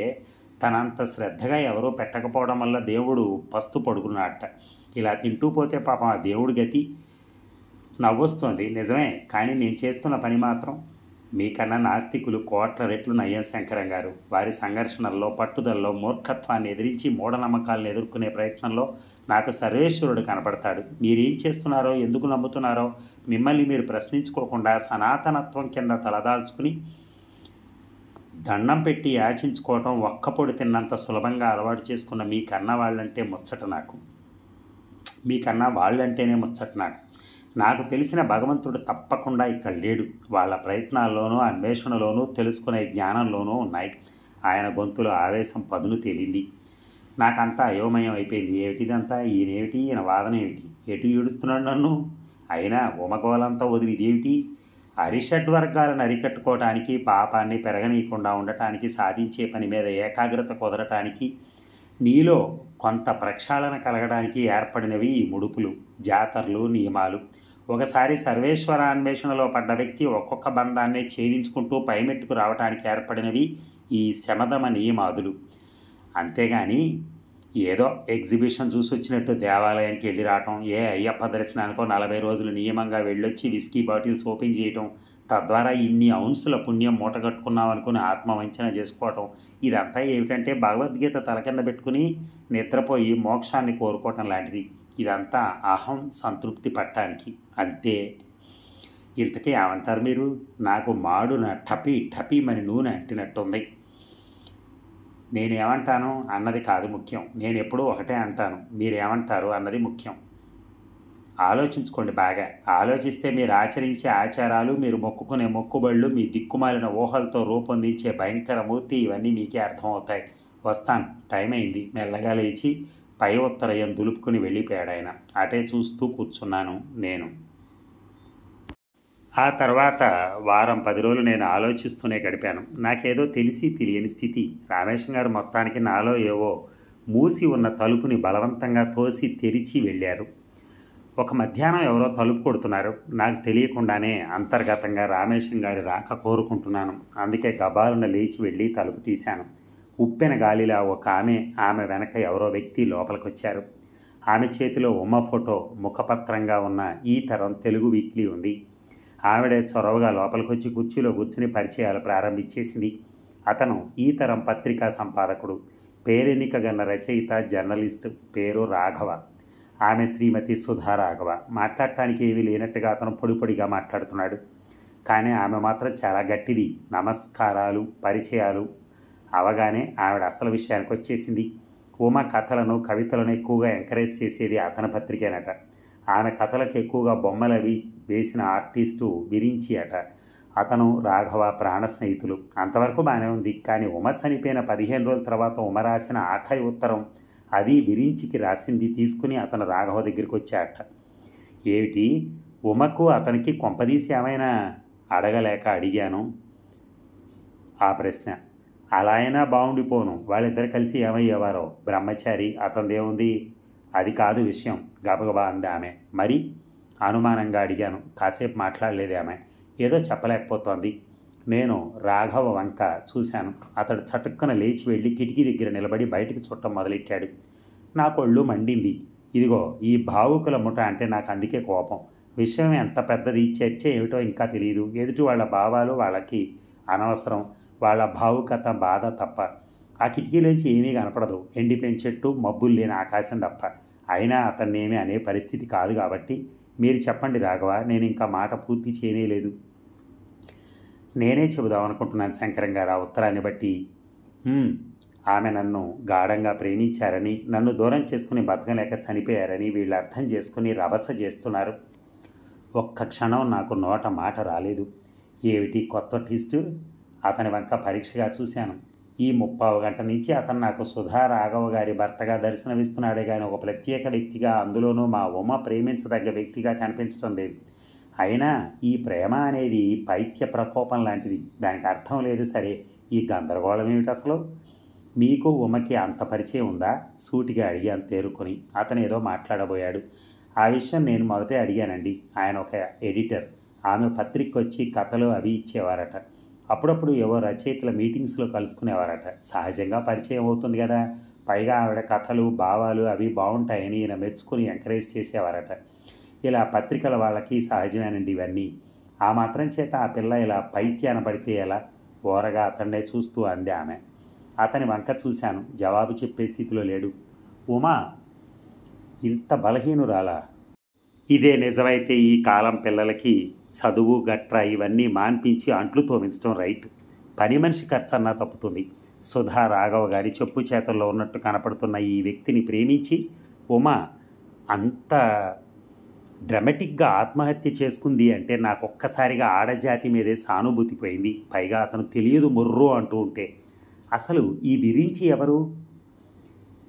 Speaker 1: తనంత శ్రద్ధగా ఎవరో పెట్టకపోవడం వల్ల దేవుడు పస్తు పడుకున్నట్ట. ఇలా తింటూ పోతే పాపం ఆ దేవుడి గతి. నవ్వొస్తోంది నిజమే, కానీ నేను చేస్తున్న పని మాత్రం మీకన్నా నాస్తికులు కోట్ల రెట్లు నయ్యం శంకరం గారు. వారి సంఘర్షణల్లో పట్టుదలలో మూర్ఖత్వాన్ని ఎదిరించి మూఢనమ్మకాలను ఎదుర్కొనే ప్రయత్నంలో నాకు సర్వేశ్వరుడు కనపడతాడు. మీరేం చేస్తున్నారో, ఎందుకు నమ్ముతున్నారో మిమ్మల్ని మీరు ప్రశ్నించుకోకుండా సనాతనత్వం కింద తలదాల్చుకుని దండం పెట్టి యాచించుకోవటం ఒక్కపొడి తిన్నంత సులభంగా అలవాటు చేసుకున్న మీకన్నా వాళ్ళంటే ముచ్చట నాకు. మీకన్నా వాళ్ళంటేనే ముచ్చట నాకు. నాకు తెలిసిన భగవంతుడు తప్పకుండా ఇక్కడ లేడు. వాళ్ళ ప్రయత్నాల్లోనూ అన్వేషణలోనూ తెలుసుకునే జ్ఞానంలోనూ ఉన్నాయి. ఆయన గొంతులో ఆవేశం పదును తేలింది. నాకంతా అయోమయం అయిపోయింది. ఏమిటిదంతా? ఈయనేమిటి? ఈయన వాదన ఏమిటి? ఎటు ఏడుస్తున్నాడు నన్ను? అయినా ఉమగోలంతా వదిలి ఇదేమిటి? అరిషడ్వర్గాలను అరికట్టుకోవటానికి, పాపాన్ని పెరగనీయకుండా ఉండటానికి, సాధించే పని మీద ఏకాగ్రత కుదరటానికి, నీలో కొంత ప్రక్షాళన కలగడానికి ఏర్పడినవి ఈ ముడుపులు, జాతరలు, నియమాలు. ఒకసారి సర్వేశ్వరాన్వేషణలో పడ్డ వ్యక్తి ఒక్కొక్క బంధాన్నే ఛేదించుకుంటూ పైమెట్టుకు రావడానికి ఏర్పడినవి ఈ శమదమ నియమాదులు. అంతేగాని ఏదో ఎగ్జిబిషన్ చూసి వచ్చినట్టు దేవాలయానికి వెళ్ళి రావటం, ఏ అయ్యప్ప దర్శనానికో 40 రోజులు నియమంగా వెళ్ళొచ్చి విస్కీ బాటిల్స్ ఓపెన్ చేయటం, తద్వారా ఇన్ని ఔన్సుల పుణ్యం మూటగట్టుకున్నాం అనుకుని ఆత్మవంచన చేసుకోవటం, ఇదంతా ఏమిటంటే భగవద్గీత తల కింద పెట్టుకుని నిద్రపోయి మోక్షాన్ని కోరుకోవటం లాంటిది. ఇదంతా అహం సంతృప్తి పట్టడానికి అంతే. ఇంతకీ ఏమంటారు మీరు? నాకు మాడున టపీ టపీమని నూనె అంటినట్టుంది. నేనేమంటాను అన్నది కాదు ముఖ్యం. నేను ఎప్పుడూ ఒకటే అంటాను, మీరేమంటారు అన్నది ముఖ్యం. ఆలోచించుకోండి బాగా. ఆలోచిస్తే మీరు ఆచరించే ఆచారాలు, మీరు మొక్కుకునే మొక్కుబళ్ళు, మీ దిక్కుమాలిన ఊహలతో రూపొందించే భయంకర మూర్తి ఇవన్నీ మీకే అర్థమవుతాయి. వస్తాను, టైం అయింది. మెల్లగా లేచి పై ఉత్తరయం దులుపుకుని వెళ్ళిపోయాడు ఆయన. అటే చూస్తూ కూర్చున్నాను నేను. ఆ తర్వాత వారం 10 రోజులు నేను ఆలోచిస్తూనే గడిపాను. నాకేదో తెలిసి తెలియని స్థితి. రామేశం గారు మొత్తానికి నాలో ఏవో మూసి ఉన్న తలుపుని బలవంతంగా తోసి తెరిచి వెళ్ళారు. ఒక మధ్యాహ్నం ఎవరో తలుపు కొడుతున్నారు. నాకు తెలియకుండానే అంతర్గతంగా రామేశం గారి రాక కోరుకుంటున్నాను. అందుకే గబాలను లేచి వెళ్ళి తలుపు తీశాను. ఉప్పెన గాలిలా ఒక ఆమె వెనక ఎవరో వ్యక్తి లోపలికొచ్చారు. ఆమె చేతిలో ఉమ్మ ఫోటో ముఖపత్రంగా ఉన్న ఈ తరం తెలుగు వీక్లీ ఉంది. ఆవిడ చొరవగా లోపలికొచ్చి కుర్చీలో కూర్చుని పరిచయాలు ప్రారంభించేసింది. అతను ఈ తరం పత్రికా సంపాదకుడు, పేరెన్నికగన్న రచయిత, జర్నలిస్ట్. పేరు రాఘవ. ఆమె శ్రీమతి సుధా రాఘవ. మాట్లాడటానికి ఏమీ లేనట్టుగా అతను పొడి పొడిగా మాట్లాడుతున్నాడు. కానీ ఆమె మాత్రం చాలా గట్టిది. నమస్కారాలు, పరిచయాలు అవగానే ఆవిడ అసలు విషయానికి వచ్చేసింది. ఉమ కథలను, కవితలను ఎక్కువగా ఎంకరేజ్ చేసేది అతని పత్రికేనట. ఆమె కథలకు ఎక్కువగా బొమ్మలు అవి వేసిన ఆర్టిస్టు విరించి అట. అతను రాఘవ ప్రాణ స్నేహితులు. అంతవరకు బాగానే ఉంది. కానీ ఉమ చనిపోయిన 15 రోజుల తర్వాత ఉమ రాసిన ఆఖరి ఉత్తరం, అది విరించికి రాసింది తీసుకుని అతను రాఘవ దగ్గరికి వచ్చాట. ఏమిటి, ఉమకు అతనికి కొంపదీసి ఏమైనా అడగలేక అడిగాను ఆ ప్రశ్న. అలా అయినా బాగుండిపోను. వాళ్ళిద్దరు కలిసి ఏమయ్యేవారో. బ్రహ్మచారి, అతనిదేముంది, అది కాదు విషయం గబగబా అంది ఆమె. మరి అనుమానంగా అడిగాను. కాసేపు మాట్లాడలేదు ఆమె. ఏదో చెప్పలేకపోతోంది. నేను రాఘవ వంక చూశాను. అతడు చటుక్కున లేచి వెళ్ళి కిటికీ దగ్గర నిలబడి బయటికి చుట్టం మొదలెట్టాడు. నా కొళ్ళు మండింది. ఇదిగో ఈ భావుకుల ముఠ అంటే నాకు అందుకే కోపం. విషయం ఎంత పెద్దది, చర్చ ఏమిటో ఇంకా తెలియదు. ఎదుటి వాళ్ళ భావాలు వాళ్ళకి అనవసరం. వాళ్ళ భావుకత, బాధ తప్ప. ఆ కిటికీలోంచి ఏమీ కనపడదు. ఎండిపోయిన చెట్టు, మబ్బులు లేని ఆకాశం తప్ప. అయినా అతన్నేమీ అనే పరిస్థితి కాదు కాబట్టి మీరు చెప్పండి రాఘవ. నేను ఇంకా మాట పూర్తి చేయలేదు. నేనే చెబుదాం అనుకుంటున్నాను శంకరం గారు. ఆ ఉత్తరాన్ని బట్టి ఆమె నన్ను గాఢంగా ప్రేమించారని, నన్ను దూరం చేసుకుని బతకలేక చనిపోయారని వీళ్ళు అర్థం చేసుకుని రభస చేస్తున్నారు. ఒక్క క్షణం నాకు నోట మాట రాలేదు. ఏమిటి కొత్త ట్విస్ట్? అతని వంక పరీక్షగా చూశాను. ఈ 30 గంట నుంచి అతను నాకు సుధా రాఘవ గారి భర్తగా దర్శనమిస్తున్నాడే కానీ ఒక ప్రత్యేక వ్యక్తిగా, అందులోనూ మా ఉమ ప్రేమించదగ్గ వ్యక్తిగా కనిపించడం లేదు. అయినా ఈ ప్రేమ అనేది పైత్య ప్రకోపం లాంటిది. దానికి అర్థం లేదు. సరే, ఈ గందరగోళం ఏమిటి అసలు? మీకు ఉమకి అంత పరిచయం ఉందా? సూటిగా అడిగాను తేరుకొని. అతను ఏదో మాట్లాడబోయాడు. ఆ విషయం నేను మొదటే అడిగానండి. ఆయన ఒక ఎడిటర్. ఆమె పత్రికకు వచ్చి కథలు అవి ఇచ్చేవారట. అప్పుడప్పుడు ఏవో రచయితల మీటింగ్స్లో కలుసుకునేవారట. సహజంగా పరిచయం అవుతుంది కదా. పైగా ఆవిడ కథలు, భావాలు అవి బాగుంటాయని ఈయన మెచ్చుకుని ఎంకరేజ్ చేసేవారట. ఇలా పత్రికల వాళ్ళకి సహజమేనండి ఇవన్నీ. ఆ మాత్రం చేత ఆ పిల్ల ఇలా పైత్యాన పడితే ఎలా? ఓరగా అతన్నే చూస్తూ అంది ఆమె. అతని వంక చూశాను. జవాబు చెప్పే స్థితిలో లేడు. ఉమా ఇంత బలహీనురాలా? ఇదే నిజమైతే ఈ కాలం పిల్లలకి చదువు గట్రా ఇవన్నీ మాన్పించి అంట్లు తోమించడం రైట్. పని మనిషి ఖర్చు అన్నా తప్పుతుంది. సుధా రాఘవ గారి చెప్పు చేతల్లో ఉన్నట్టు కనపడుతున్న ఈ వ్యక్తిని ప్రేమించి ఉమా అంత డ్రమాటిక్గా ఆత్మహత్య చేసుకుంది అంటే నాకు ఒక్కసారిగా ఆడజాతి మీదే సానుభూతి పోయింది. పైగా అతను తెలియదు ముర్రు అంటూ ఉంటే. అసలు ఈ విరించి ఎవరు?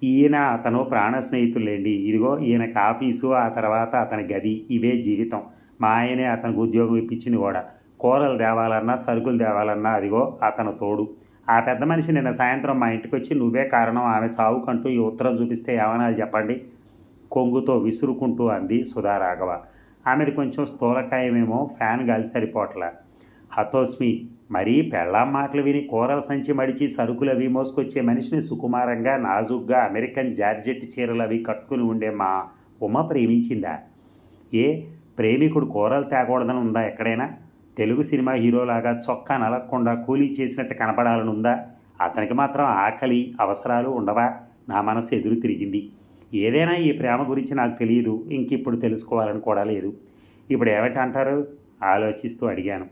Speaker 1: ఈయన అతను ప్రాణ స్నేహితులేండి. ఇదిగో ఈయనకి ఆఫీసు, ఆ తర్వాత అతని గది, ఇవే జీవితం. మా ఆయనే అతనికి ఉద్యోగం ఇప్పించింది కూడా. కూరలు తేవాలన్నా, సరుకులు తేవాలన్నా అదిగో అతను తోడు. ఆ పెద్ద మనిషి నిన్న సాయంత్రం మా ఇంటికి వచ్చి నువ్వే కారణం ఆమె చావుకంటూ ఈ ఉత్తరం చూపిస్తే ఏమనాలి చెప్పండి? కొంగుతో విసురుకుంటూ అంది సుధా రాఘవ. ఆమెది కొంచెం స్థూలకాయమేమో, ఫ్యాన్ గాలి సరిపోట్ల. హతోస్మి. మరీ పెళ్ళాం మాటలు విని కూరల సంచి మడిచి సరుకులు అవి మోసుకొచ్చే మనిషిని సుకుమారంగా, నాజుగ్గా అమెరికన్ జార్జెట్ చీరలు అవి కట్టుకుని ఉండే మా ఉమ ప్రేమించిందా? ఏ ప్రేమికుడు కూరలు తేకూడదని ఉందా ఎక్కడైనా? తెలుగు సినిమా హీరోలాగా చొక్కా నలగకుండా కూలీ చేసినట్టు కనపడాలని ఉందా? అతనికి మాత్రం ఆకలి, అవసరాలు ఉండవా? నా మనసు ఎదురు తిరిగింది. ఏదైనా ఈ ప్రేమ గురించి నాకు తెలియదు. ఇంకిప్పుడు తెలుసుకోవాలని కూడా లేదు. ఇప్పుడు ఏమిటంటారు? ఆలోచిస్తూ అడిగాను.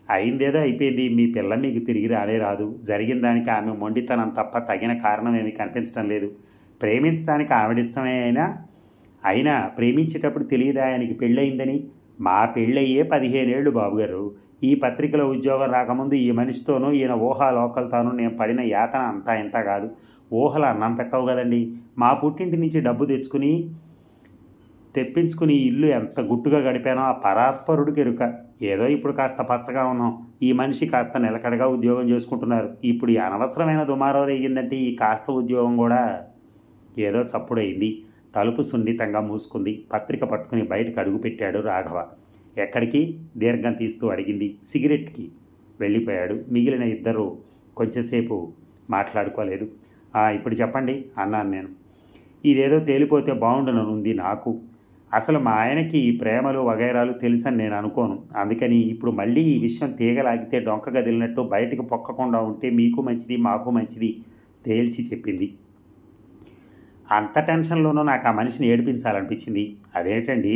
Speaker 1: అయిందేదో అయిపోయింది. మీ పిల్ల మీకు తిరిగి రానే రాదు. జరిగిన దానికి ఆమె మొండితనం తప్ప తగిన కారణం ఏమీ కనిపించడం లేదు. ప్రేమించడానికి ఆవిడిష్టమే అయినా ప్రేమించేటప్పుడు తెలియదా ఆయనకి పెళ్ళయిందని? మా పెళ్ళయ్యే 15 ఏళ్ళు బాబుగారు. ఈ పత్రికలో ఉద్యోగం రాకముందు ఈ మనిషితోనూ ఈయన ఊహాలోకలతోనూ నేను పడిన యాతన అంతా ఇంత కాదు. ఊహలు అన్నం పెట్టవు కదండి. మా పుట్టింటి నుంచి డబ్బు తెప్పించుకుని ఇల్లు ఎంత గుట్టుగా గడిపానో ఆ పరాత్పరుడికి ఎరుక. ఏదో ఇప్పుడు కాస్త పచ్చగా ఉన్నాం. ఈ మనిషి కాస్త నిలకడగా ఉద్యోగం చేసుకుంటున్నారు. ఇప్పుడు ఈ అనవసరమైన దుమారం రేగిందంటే ఈ కాస్త ఉద్యోగం కూడా. ఏదో చప్పుడైంది. తలుపు సున్నితంగా మూసుకుంది. పత్రిక పట్టుకుని బయటకు అడుగుపెట్టాడు రాఘవ. ఎక్కడికి? దీర్ఘం తీస్తూ అడిగింది. సిగరెట్కి వెళ్ళిపోయాడు. మిగిలిన ఇద్దరు కొంచెంసేపు మాట్లాడుకోలేదు. ఇప్పుడు చెప్పండి అన్నాను నేను. ఇదేదో తేలిపోతే బాగుండుననుంది నాకు. అసలు మా ఆయనకి ఈ ప్రేమలు వగైరాలు తెలుసని నేను అనుకోను. అందుకని ఇప్పుడు మళ్ళీ ఈ విషయం తీగలాగితే డొంక గదిలినట్టు బయటికి పొక్కకుండా ఉంటే మీకు మంచిది, మాకు మంచిది తేల్చి చెప్పింది. అంత టెన్షన్లోనూ నాకు ఆ మనిషిని ఏడిపించాలనిపించింది. అదేంటండి,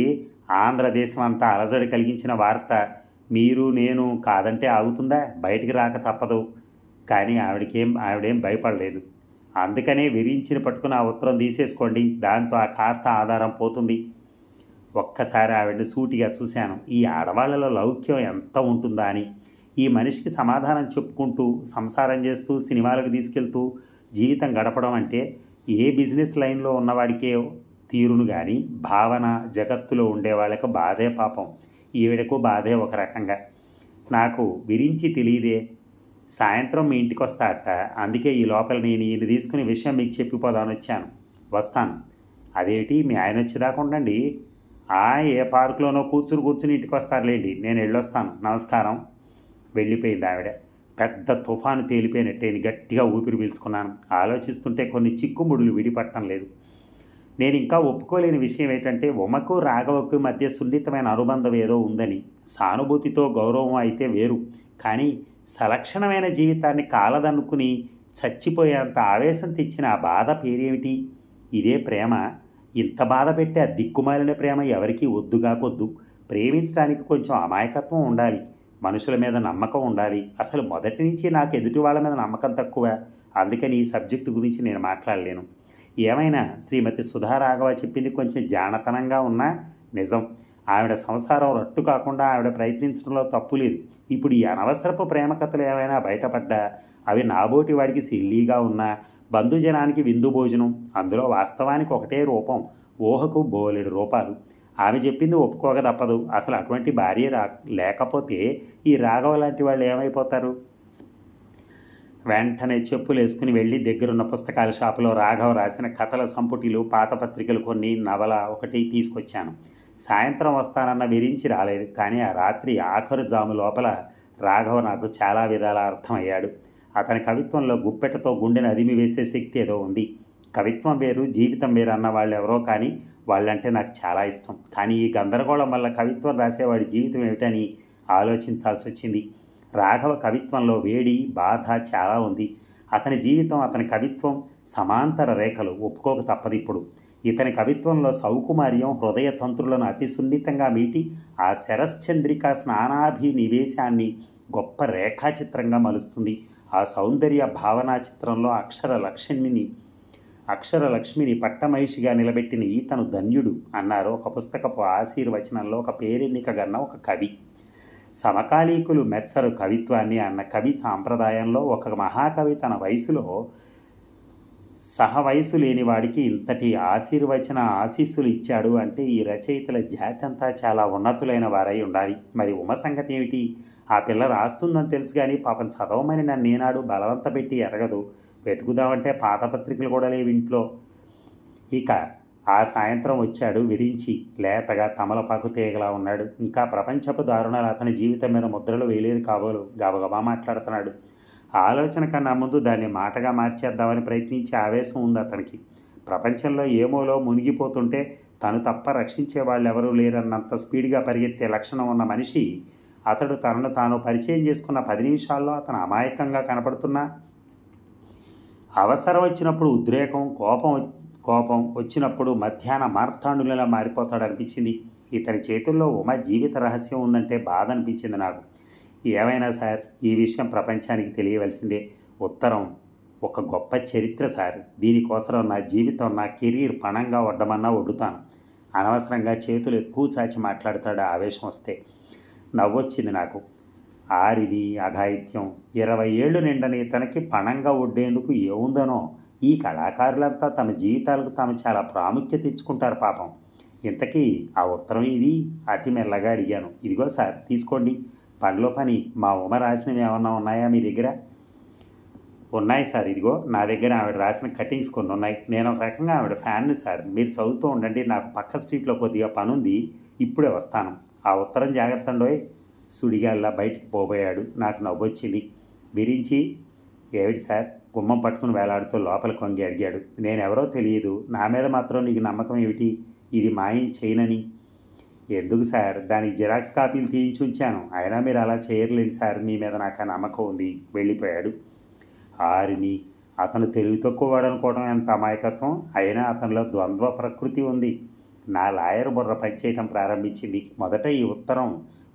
Speaker 1: ఆంధ్రదేశం అంతా అలజడి కలిగించిన వార్త. మీరు నేను కాదంటే ఆగుతుందా? బయటికి రాక తప్పదు. కానీ ఆవిడేం భయపడలేదు. అందుకనే విరించిని పట్టుకుని ఆ ఉత్తరం తీసేసుకోండి, దాంతో ఆ కాస్త ఆధారం పోతుంది. ఒక్కసారి ఆవిడని సూటిగా చూశాను. ఈ ఆడవాళ్లలో లౌక్యం ఎంత ఉంటుందా అని. ఈ మనిషికి సమాధానం చెప్పుకుంటూ సంసారం చేస్తూ సినిమాలకు తీసుకెళ్తూ జీవితం గడపడం అంటే ఏ బిజినెస్ లైన్లో ఉన్నవాడికే తీరును కానీ భావన జగత్తులో ఉండేవాళ్ళకు బాధే పాపం. ఈవిడకు బాధే ఒక రకంగా. నాకు విరించి తెలియదే. సాయంత్రం మీ ఇంటికి వస్తా అట్ట. అందుకే ఈ లోపల నేను ఈయన తీసుకుని విషయం మీకు చెప్పిపోదాని వచ్చాను. వస్తాను. అదేంటి, మీ ఆయన వచ్చేదాకా ఉండండి. ఏ పార్కులోనో కూర్చుని ఇంటికి వస్తారులేండి, నేను వెళ్ళొస్తాను. నమస్కారం. వెళ్ళిపోయింది ఆవిడ. పెద్ద తుఫాను తేలిపోయినట్టేది. గట్టిగా ఊపిరి పీల్చుకున్నాను. ఆలోచిస్తుంటే కొన్ని చిక్కుముడులు విడిపట్టడం లేదు. నేను ఇంకా ఒప్పుకోలేని విషయం ఏంటంటే, ఉమకు రాఘవకు మధ్య సున్నితమైన అనుబంధం ఏదో ఉందని. సానుభూతితో గౌరవం అయితే వేరు, కానీ సలక్షణమైన జీవితాన్ని కాలదనుకుని చచ్చిపోయేంత ఆవేశం తెచ్చిన ఆ బాధ పేరేమిటి? ఇదే ప్రేమ? ఇంత బాధ పెట్టే ఆ దిక్కుమాలిన ప్రేమ ఎవరికీ వద్దుగాకొద్దు. ప్రేమించడానికి కొంచెం అమాయకత్వం ఉండాలి, మనుషుల మీద నమ్మకం ఉండాలి. అసలు మొదటి నుంచి నాకు ఎదుటి వాళ్ళ మీద నమ్మకం తక్కువ. అందుకని ఈ సబ్జెక్టు గురించి నేను మాట్లాడలేను. ఏమైనా శ్రీమతి సుధారాఘవ చెప్పింది కొంచెం జానతనంగా ఉన్నా నిజం. ఆవిడ సంసారం రట్టు కాకుండా ఆవిడ ప్రయత్నించడంలో తప్పు లేదు. ఇప్పుడు ఈ అనవసరపు ప్రేమ కథలు ఏమైనా బయటపడ్డా అవి నాబోటి వాడికి సిల్లీగా ఉన్నా బంధుజనానికి విందు భోజనం. అందులో వాస్తవానికి ఒకటే రూపం, ఊహకు బోలెడు రూపాలు. ఆమె చెప్పింది ఒప్పుకోక తప్పదు. అసలు అటువంటి భార్య లేకపోతే ఈ రాఘవ లాంటి వాళ్ళు ఏమైపోతారు? వెంటనే చెప్పులు వేసుకుని వెళ్ళి దగ్గరున్న పుస్తకాల షాపులో రాఘవ రాసిన కథల సంపుటిలు, పాత పత్రికలు కొన్ని, నవల ఒకటి తీసుకొచ్చాను. సాయంత్రం వస్తానన్న విరించి రాలేదు. కానీ ఆ రాత్రి ఆఖరు జాము లోపల రాఘవ నాకు చాలా విధాల అర్థమయ్యాడు. అతని కవిత్వంలో గుప్పెటతో గుండెను అదిమి వేసే శక్తి ఏదో ఉంది. కవిత్వం వేరు, జీవితం వేరు అన్న వాళ్ళు ఎవరో, కానీ వాళ్ళంటే నాకు చాలా ఇష్టం. కానీ ఈ గందరగోళం వల్ల కవిత్వం రాసేవాడి జీవితం ఏమిటని ఆలోచించాల్సి వచ్చింది. రాఘవ కవిత్వంలో వేడి, బాధ చాలా ఉంది. అతని జీవితం, అతని కవిత్వం సమాంతర రేఖలు, ఒప్పుకోక తప్పదు. ఇప్పుడు ఇతని కవిత్వంలో సౌకుమార్యం హృదయ తంత్రులను అతి సున్నితంగా మీటి ఆ శరశ్చంద్రిక స్నానాభినివేశాన్ని గొప్ప రేఖాచిత్రంగా మలుస్తుంది. ఆ సౌందర్య భావనా చిత్రంలో అక్షరలక్ష్మిని పట్టమహిషిగా నిలబెట్టిన ఈతను ధన్యుడు అన్నారు ఒక పుస్తకపు ఆశీర్వచనంలో ఒక పేరెన్నిక గన్న ఒక కవి. సమకాలీకులు మెచ్చరు కవిత్వాన్ని అన్న కవి సాంప్రదాయంలో ఒక మహాకవి తన వయసులో సహవయసు లేని వాడికి ఇంతటి ఆశీస్సులు ఇచ్చాడు అంటే ఈ రచయితల జాతి అంతా చాలా ఉన్నతులైన వారై ఉండాలి. మరి ఉమ సంగతి ఏమిటి? ఆ పిల్ల రాస్తుందని తెలుసు కానీ పాపం చదవమని నన్ను ఏనాడు బలవంత పెట్టి ఎరగదు. వెతుకుదామంటే పాత పత్రికలు కూడా లేవు ఇంట్లో. ఇక ఆ సాయంత్రం వచ్చాడు విరించి. లేతగా తమలపాకు తీగలా ఉన్నాడు. ఇంకా ప్రపంచపు దారుణాలు అతని జీవితం మీద ముద్రలు వేయలేదు కాబోలు. గబగబా మాట్లాడుతున్నాడు. ఆలోచన కన్నా ముందు దాన్ని మాటగా మార్చేద్దామని ప్రయత్నించే ఆవేశం ఉంది అతనికి. ప్రపంచంలో ఏమోలో మునిగిపోతుంటే తను తప్ప రక్షించే వాళ్ళు ఎవరూ లేరన్నంత స్పీడ్గా పరిగెత్తే లక్షణం ఉన్న మనిషి అతడు తనను తాను పరిచయం చేసుకున్న 10 నిమిషాల్లో అతను అమాయకంగా కనపడుతున్నా అవసరం వచ్చినప్పుడు ఉద్రేకం, కోపం వచ్చినప్పుడు మధ్యాహ్న మార్తాండులా మారిపోతాడు అనిపించింది. ఇతని చేతుల్లో ఉమ జీవిత రహస్యం ఉందంటే బాధ అనిపించింది నాకు. ఏమైనా సార్, ఈ విషయం ప్రపంచానికి తెలియవలసిందే. ఉత్తరం ఒక గొప్ప చరిత్ర సార్. దీనికోసం నా జీవితం, నా కెరీర్ పణంగా వడ్డమన్నా వడ్డుతాను. అనవసరంగా చేతులు ఎక్కువ చాచి మాట్లాడతాడు ఆవేశం వస్తే. నవ్వొచ్చింది నాకు. ఆరిది అఘాయిత్యం. 20 ఏళ్ళు నిండని తనకి పణంగా వడ్డేందుకు ఏముందనో. ఈ కళాకారులంతా తమ జీవితాలకు తాము చాలా ప్రాముఖ్యత ఇచ్చుకుంటారు పాపం. ఇంతకీ ఆ ఉత్తరం ఇది? అతి మెల్లగా అడిగాను. ఇదిగో సార్, తీసుకోండి. పనిలో పని మా ఉమ రాసినవి ఏమన్నా ఉన్నాయా మీ దగ్గర? ఉన్నాయి సార్, ఇదిగో నా దగ్గర ఆవిడ రాసిన కటింగ్స్ కొన్ని ఉన్నాయి. నేను ఒక రకంగా ఆవిడ ఫ్యాన్ని సార్. మీరు చదువుతూ ఉండండి, నాకు పక్క స్ట్రీట్లో కొద్దిగా పనుంది, ఇప్పుడే వస్తాను. ఆ ఉత్తరం జాగ్రత్త అండోయ్. సుడిగాల్లా బయటికి పోబోయాడు. నాకు నవ్వొచ్చింది. విరించి, ఏమిటి సార్, గుమ్మం పట్టుకుని వేలాడుతూ లోపలికి వంగి అడిగాడు. నేనెవరో తెలియదు, నా మీద మాత్రం నీకు నమ్మకం ఏమిటి? ఇది మాయం చేయనని. ఎందుకు సార్, దానికి జిరాక్స్ కాపీలు తీయించి ఉంచాను. అయినా మీరు అలా చేయలేండి సార్, మీ మీద నాకు ఆ నమ్మకం ఉంది. వెళ్ళిపోయాడు. ఆరిని అతను తెలివి తక్కువవాడు అనుకోవడం ఎంత అమాయకత్వం. అయినా అతనిలో ద్వంద్వ ప్రకృతి ఉంది. నా లాయర్ బుర్ర పనిచేయటం ప్రారంభించింది. మొదట ఈ ఉత్తరం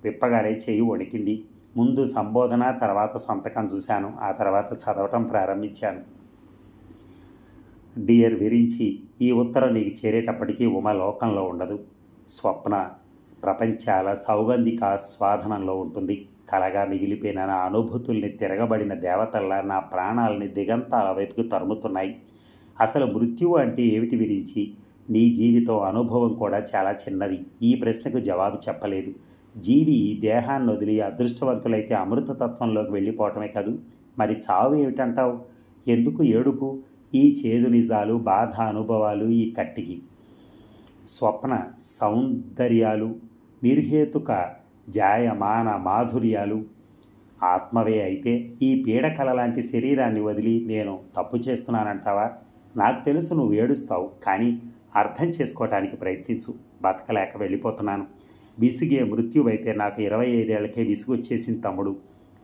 Speaker 1: విప్పగానే చెయ్యి వణికింది. ముందు సంబోధన, తర్వాత సంతకం చూశాను. ఆ తర్వాత చదవటం ప్రారంభించాను. డియర్ విరించి, ఈ ఉత్తరం నీకు చేరేటప్పటికీ ఉమ లోకంలో ఉండదు. స్వప్న ప్రపంచాల సౌగంధిక స్వాధనంలో ఉంటుంది. కలగా మిగిలిపోయిన నా అనుభూతుల్ని తిరగబడిన దేవతల్లా నా ప్రాణాలని దిగంతాల వైపుకు తరుముతున్నాయి. అసలు మృత్యువు అంటే ఏమిటి విరించి? నీ జీవితం అనుభవం కూడా చాలా చిన్నది. ఈ ప్రశ్నకు జవాబు చెప్పలేదు. జీవి ఈ దేహాన్ని వదిలి అదృష్టవంతులైతే అమృతతత్వంలోకి వెళ్ళిపోవటమే కదూ. మరి చావు ఏమిటంటావు? ఎందుకు ఏడుపు? ఈ చేదు నిజాలు, బాధ అనుభవాలు ఈ కట్టికి. స్వప్న సౌందర్యాలు, నిర్హేతుక జాయమాన మాధుర్యాలు ఆత్మవే అయితే ఈ పీడకల లాంటి శరీరాన్ని వదిలి నేను తప్పు చేస్తున్నానంటావా? నాకు తెలుసు నువ్వు ఏడుస్తావు, కానీ అర్థం చేసుకోవటానికి ప్రయత్నించు. బతకలేక వెళ్ళిపోతున్నాను. విసిగే మృత్యువైతే నాకు 25 ఏళ్లకే విసుగు వచ్చేసింది తమ్ముడు.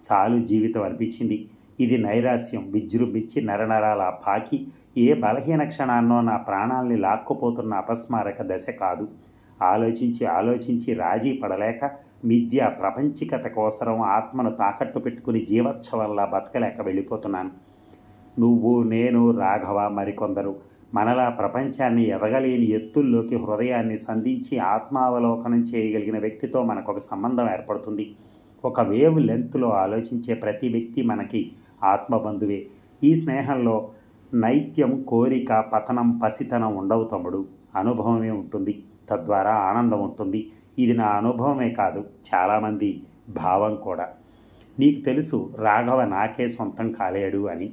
Speaker 1: చాలు జీవితం అనిపించింది. ఇది నైరాస్యం విజృంభించి నరనరాల పాకి ఏ బలహీన క్షణాన్నో నా ప్రాణాల్ని లాక్కుపోతున్న అపస్మారక దశ కాదు. ఆలోచించి ఆలోచించి రాజీ పడలేక మిథ్య ప్రపంచికత కోసరం ఆత్మను తాకట్టు పెట్టుకుని జీవోత్సవంలా బతకలేక వెళ్ళిపోతున్నాను. నువ్వు, నేను, రాఘవ, మరికొందరు మనలా ప్రపంచాన్ని ఎదగలేని ఎత్తుల్లోకి హృదయాన్ని సంధించి ఆత్మావలోకనం చేయగలిగిన వ్యక్తితో మనకొక సంబంధం ఏర్పడుతుంది. ఒక వేవ్ లెంత్లో ఆలోచించే ప్రతి వ్యక్తి మనకి ఆత్మబంధువే. ఈ స్నేహంలో నైత్యం, కోరిక, పతనం, పసితనం ఉండవు తమ్ముడు. అనుభవమే ఉంటుంది. తద్వారా ఆనందం ఉంటుంది. ఇది నా అనుభవమే కాదు, చాలామంది భావం కూడా. నీకు తెలుసు రాఘవ నాకే సొంతం కాలేడు అని.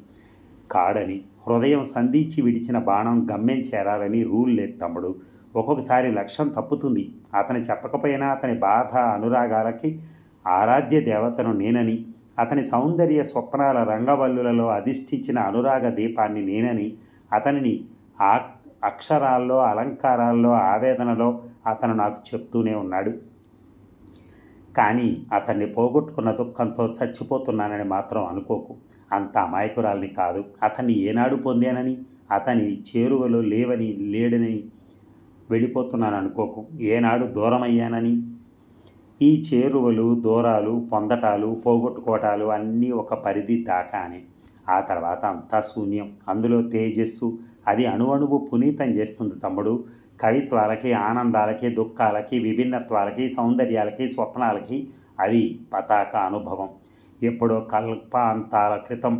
Speaker 1: కాడని. హృదయం సంధించి విడిచిన బాణం గమ్యం చేరాలని రూల్ లేదు తమ్ముడు. ఒక్కొక్కసారి లక్ష్యం తప్పుతుంది. అతను చెప్పకపోయినా అతని బాధ అనురాగాలకి ఆరాధ్య దేవతను నేనని, అతని సౌందర్య స్వప్నాల రంగవల్లులలో అధిష్ఠించిన అనురాగ దీపాన్ని నేనని, అతనిని అక్షరాల్లో, అలంకారాల్లో, ఆవేదనలో అతను నాకు చెప్తూనే ఉన్నాడు. కానీ అతన్ని పోగొట్టుకున్న దుఃఖంతో చచ్చిపోతున్నానని మాత్రం అనుకోకు. అంత అమాయకురాల్ని కాదు. అతన్ని ఏనాడు పొందానని, అతని చేరువలో లేడని వెళ్ళిపోతున్నాను అనుకోకు. ఏనాడు దూరమయ్యానని. ఈ చేరువలు, దూరాలు, పొందటాలు, పోగొట్టుకోవటాలు అన్నీ ఒక పరిధి దాకానే. ఆ తర్వాత అంతా శూన్యం. అందులో తేజస్సు, అది అణువణువు పునీతం చేస్తుంది తమ్ముడు. కవిత్వాలకి, ఆనందాలకి, దుఃఖాలకి, విభిన్నత్వాలకి, సౌందర్యాలకి, స్వప్నాలకి అది పతాక అనుభవం. ఎప్పుడో కల్పాంతాల క్రితం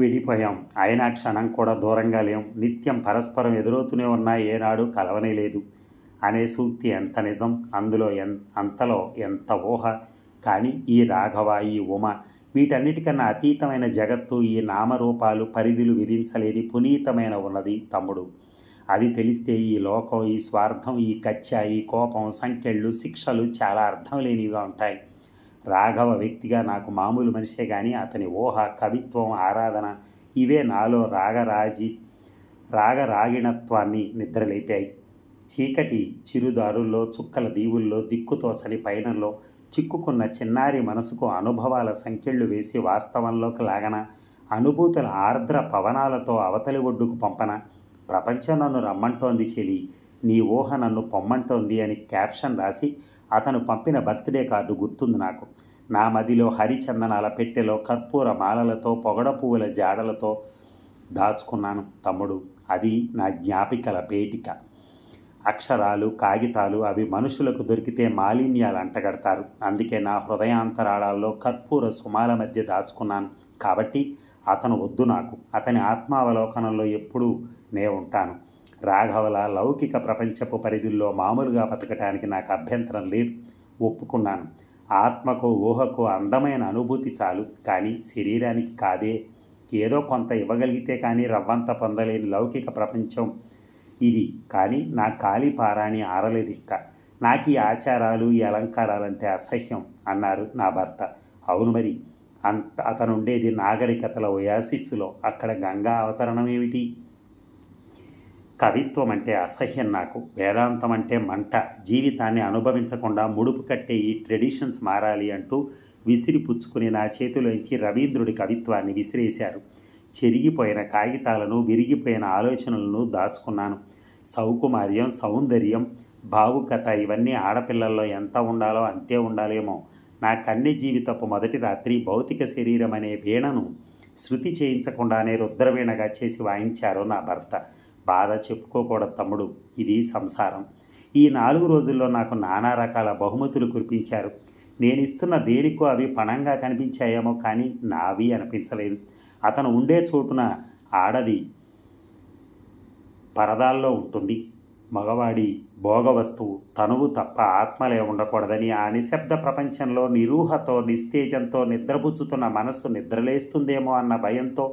Speaker 1: విడిపోయాం. అయినా క్షణం కూడా దూరంగా లేం. నిత్యం పరస్పరం ఎదురవుతూనే ఉన్నా ఏనాడు కలవనే లేదు అనే సూక్తి ఎంత నిజం, అంతలో ఎంత ఊహ. కానీ ఈ రాఘవ, ఈ ఉమ, వీటన్నిటికన్నా అతీతమైన జగత్తు, ఈ నామరూపాలు, పరిధులు విధించలేని పునీతమైన ఉన్నది తమ్ముడు. అది తెలిస్తే ఈ లోకం, ఈ స్వార్థం, ఈ కచ్చ, ఈ కోపం, సంకెళ్ళు, శిక్షలు చాలా అర్థం లేనివిగా ఉంటాయి. రాఘవ వ్యక్తిగా నాకు మామూలు మనిషే కానీ అతని ఊహ, కవిత్వం, ఆరాధన ఇవే నాలో రాగరాగిణత్వాన్ని నిద్రలేపాయి. చీకటి చిరుదారుల్లో, చుక్కల దీవుల్లో, దిక్కుతోచని పయనంలో చిక్కుకున్న చిన్నారి మనసుకు అనుభవాల సంకెళ్ళు వేసి వాస్తవంలోకి లాగన, అనుభూతుల ఆర్ద్ర పవనాలతో అవతలి ఒడ్డుకు పంపన. ప్రపంచం నన్ను రమ్మంటోంది చెలి, నీ ఊహ నన్ను పొమ్మంటోంది అని క్యాప్షన్ రాసి అతను పంపిన బర్త్డే కార్డు గుర్తుంది నాకు. నా మదిలో హరిచందనాల పెట్టెలో కర్పూర మాలలతో, పొగడ పువ్వుల జాడలతో దాచుకున్నాను తమ్ముడు. అది నా జ్ఞాపికల పేటిక. అక్షరాలు, కాగితాలు అవి మనుషులకు దొరికితే మాలిన్యాలు అంటగడతారు. అందుకే నా హృదయాంతరాళాల్లో కర్పూర సుమాల మధ్య దాచుకున్నాను. కాబట్టి అతను వద్దు నాకు. అతని ఆత్మావలోకనంలో ఎప్పుడూ నే ఉంటాను. రాఘవల లౌకిక ప్రపంచపు పరిధుల్లో మామూలుగా బతకటానికి నాకు అభ్యంతరం లేదు. ఒప్పుకున్నాను. ఆత్మకు, ఊహకు అందమైన అనుభూతి చాలు, కానీ శరీరానికి కాదే. ఏదో కొంత ఇవ్వగలిగితే కానీ రవ్వంత పొందలేని లౌకిక ప్రపంచం ఇది. కానీ నా కాలి పారాణి ఆరలేదు ఇంకా. నాకు ఈ ఆచారాలు, ఈ అలంకారాలంటే అసహ్యం అన్నారు నా భర్త. అవును మరి, అతనుండేది నాగరికతల ఒయాసిస్సులో. అక్కడ గంగా అవతరణం ఏమిటి? కవిత్వం అంటే అసహ్యం నాకు. వేదాంతం అంటే మంట. జీవితాన్ని అనుభవించకుండా ముడుపు కట్టే ఈ ట్రెడిషన్స్ మారాలి అంటూ విసిరిపుచ్చుకుని నా చేతిలోంచి రవీంద్రుడి కవిత్వాన్ని విసిరేశారు. చెరిగిపోయిన కాగితాలను, విరిగిపోయిన ఆలోచనలను దాచుకున్నాను. సౌకుమార్యం, సౌందర్యం, భావుకత ఇవన్నీ ఆడపిల్లల్లో ఎంత ఉండాలో అంతే ఉండాలేమో. నా కన్నె జీవితపు మొదటి రాత్రి భౌతిక శరీరం అనే వీణను శృతి చేయించకుండానే రుద్రవీణగా చేసి వాయించారు నా భర్త. బాధ చెప్పుకోకూడదు తమ్ముడు, ఇది సంసారం. ఈ 4 రోజుల్లో నాకు నానా రకాల బహుమతులు కురిపించారు. నేనిస్తున్న దేనికో అవి పణంగా కనిపించాయేమో కానీ నావి అనిపించలేదు. అతను ఉండే చోటున ఆడది పరదాల్లో ఉంటుంది. మగవాడి భోగ వస్తువు తనువు తప్ప ఆత్మలే ఉండకూడదని ఆ నిశ్శబ్ద ప్రపంచంలో నిరూహతో, నిస్తేజంతో నిద్రపుచ్చుతున్న మనస్సు నిద్రలేస్తుందేమో అన్న భయంతో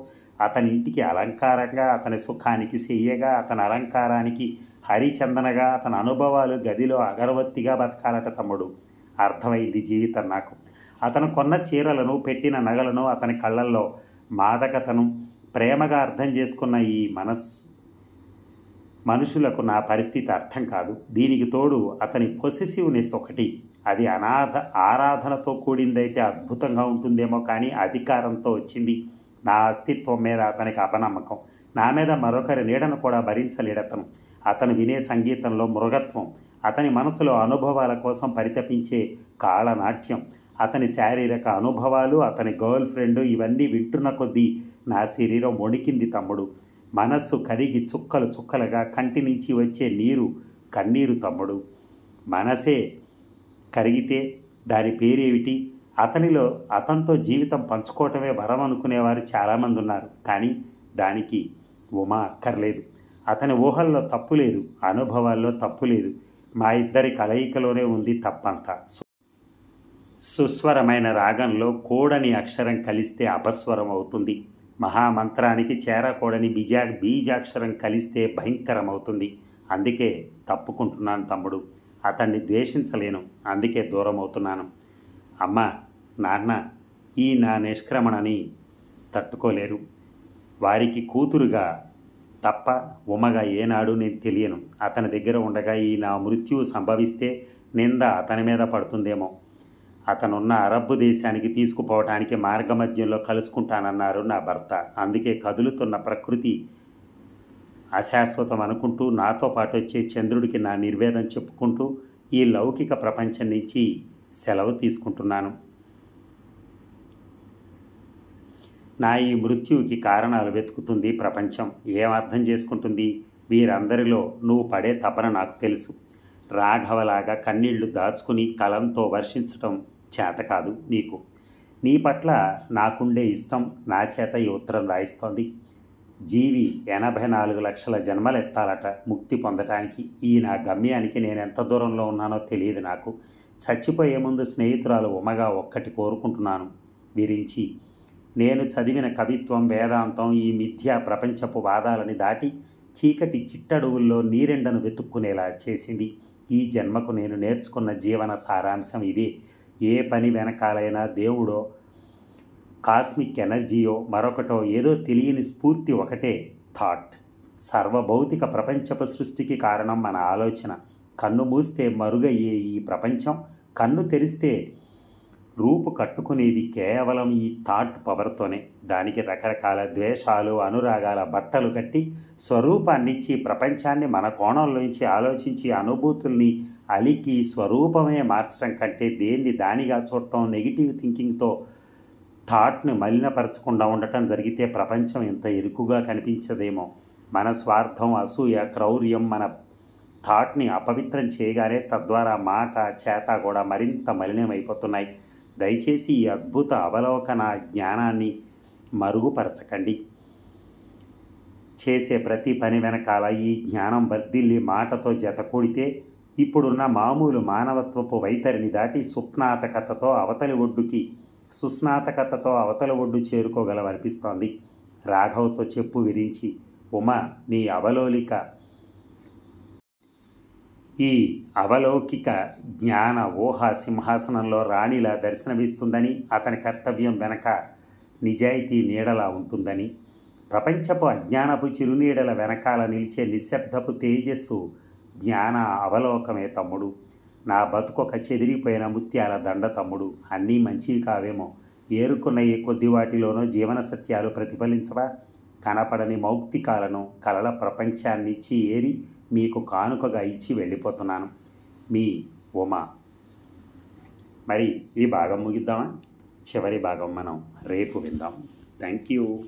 Speaker 1: అతని ఇంటికి అలంకారంగా, అతని సుఖానికి చెయ్యగా, అతని అలంకారానికి హరిచందనగా, అతని అనుభవాలు గదిలో అగరవత్తిగా బతకాలట తమ్ముడు. అర్థమైంది జీవితం నాకు. అతను కొన్న చీరలను, పెట్టిన నగలను, అతని కళ్ళల్లో మాదకతను ప్రేమగా అర్థం చేసుకున్న ఈ మనుషులకు నా పరిస్థితి అర్థం కాదు. దీనికి తోడు అతని పొసెసివ్నెస్ ఒకటి. అది ఆరాధనతో కూడిందైతే అద్భుతంగా ఉంటుందేమో కానీ అధికారంతో వచ్చింది. నా అస్తిత్వం మీద అతనికి అపనమ్మకం. నా మీద మరొకరి నీడను కూడా భరించలేడతను. అతను వినే సంగీతంలో మృగత్వం, అతని మనసులో అనుభవాల కోసం పరితపించే కాళనాట్యం, అతని శారీరక అనుభవాలు, అతని గర్ల్ ఫ్రెండ్ ఇవన్నీ వింటున్న కొద్దీ నా శరీరం వణికింది తమ్ముడు. మనస్సు కరిగి చుక్కలు చుక్కలుగా కంటి నుంచి వచ్చే నీరు కన్నీరు తమ్ముడు. మనసే కరిగితే దాని పేరేమిటి? అతనితో జీవితం పంచుకోవటమే వరం అనుకునేవారు చాలామంది ఉన్నారు. కానీ దానికి ఉమ అక్కర్లేదు. అతని ఊహల్లో తప్పు లేదు, అనుభవాల్లో తప్పు లేదు. మా ఇద్దరి కలయికలోనే ఉంది తప్పంతా. సుస్వరమైన రాగంలో కూడని అక్షరం కలిస్తే అపస్వరం అవుతుంది. మహామంత్రానికి చేరకూడని బీజాక్షరం కలిస్తే భయంకరమవుతుంది. అందుకే తప్పుకుంటున్నాను తమ్ముడు. అతన్ని ద్వేషించలేను, అందుకే దూరం అవుతున్నాను. అమ్మ, నాన్న ఈ నా నిష్క్రమణని తట్టుకోలేరు. వారికి కూతురుగా తప్ప ఉమగా ఏనాడు నేను తెలియను. అతని దగ్గర ఉండగా ఈ నా మృత్యువు సంభవిస్తే నింద అతని మీద పడుతుందేమో. అతనున్న అరబ్బు దేశానికి తీసుకుపోవటానికి మార్గమధ్యంలో కలుసుకుంటానన్నారు నా భర్త. అందుకే కదులుతున్న ప్రకృతి అశాశ్వతం అనుకుంటూ నాతో పాటు వచ్చే చంద్రుడికి నా నిర్వేదం చెప్పుకుంటూ ఈ లౌకిక ప్రపంచం నుంచి సెలవు తీసుకుంటున్నాను. నా ఈ మృత్యువుకి కారణాలు వెతుకుతుంది ప్రపంచం. ఏం అర్థం చేసుకుంటుంది? వీరందరిలో నువ్వు పడే తపన నాకు తెలుసు. రాఘవలాగా కన్నీళ్లు దాచుకుని కలంతో వర్షించటం చేత కాదు నీకు. నీ పట్ల నాకుండే ఇష్టం నా చేత ఈ ఉత్తరం రాయిస్తోంది. జీవి 84 లక్షల జన్మలెత్తాలట ముక్తి పొందటానికి. ఈ నా గమ్యానికి నేను ఎంత దూరంలో ఉన్నానో తెలియదు నాకు. చచ్చిపోయే ముందు స్నేహితురాలు ఉమగా ఒక్కటి కోరుకుంటున్నాను విరించి. నేను చదివిన కవిత్వం, వేదాంతం ఈ మిథ్యా ప్రపంచపు వాదాలని దాటి చీకటి చిట్టడువుల్లో నీరెండను వెతుక్కునేలా చేసింది. ఈ జన్మకు నేను నేర్చుకున్న జీవన సారాంశం ఇదే. ఏ పని వెనకాలైనా దేవుడో, కాస్మిక్ ఎనర్జీయో, మరొకటో ఏదో తెలియని స్ఫూర్తి ఒకటే, థాట్. సర్వభౌతిక ప్రపంచపు సృష్టికి కారణం మన ఆలోచన. కన్ను మూస్తే మరుగయ్యే ఈ ప్రపంచం కన్ను తెరిస్తే రూపు కట్టుకునేది కేవలం ఈ థాట్ పవర్తోనే. దానికి రకరకాల ద్వేషాలు, అనురాగాల బట్టలు కట్టి స్వరూపాన్నిచ్చి ప్రపంచాన్ని మన కోణంలోంచి ఆలోచించి అనుభూతుల్ని అలికి స్వరూపమే మార్చడం కంటే దేన్ని దానిగా చూడటం, నెగిటివ్ థింకింగ్తో థాట్ని మలినపరచకుండా ఉండటం జరిగితే ప్రపంచం ఎంత ఇరుకుగా కనిపించదేమో. మన స్వార్థం, అసూయ, క్రౌర్యం మన థాట్ని అపవిత్రం చేయగానే తద్వారా మాట, చేత కూడా మరింత మలినమైపోతున్నాయి. దయచేసి ఈ అద్భుత అవలోకన జ్ఞానాన్ని మరుగుపరచకండి. చేసే ప్రతి పని వెనకాల ఈ జ్ఞానం వర్ధిల్లి మాటతో జతకూడితే ఇప్పుడున్న మామూలు మానవత్వపు వైతరిని దాటి సుస్నాతకతతో అవతలి ఒడ్డు చేరుకోగలవనిపిస్తోంది. రాఘవ్తో చెప్పు విరించి, ఉమ నీ అవలోలిక ఈ అవలౌకిక జ్ఞాన ఊహ సింహాసనంలో రాణిలా దర్శనమిస్తుందని, అతని కర్తవ్యం వెనక నిజాయితీ నీడలా ఉంటుందని, ప్రపంచపు అజ్ఞానపు చిరునీడల వెనకాల నిలిచే నిశ్శబ్దపు తేజస్సు జ్ఞాన అవలోకమే తమ్ముడు. నా బతుకొక చెదిరిపోయిన ముత్యాల దండ తమ్ముడు. అన్నీ మంచివి కావేమో, ఏరుకున్న ఈ కొద్ది వాటిలోనో జీవన సత్యాలు ప్రతిఫలించవా? కనపడని మౌక్తికాలను, కలల ప్రపంచాన్నిచ్చి ఏరి మీకు కానుకగా ఇచ్చి వెళ్ళిపోతున్నాను. మీ ఉమా. మరి ఈ భాగం ముగిద్దామా? చివరి భాగం మనం రేపు విందాం. Thank you.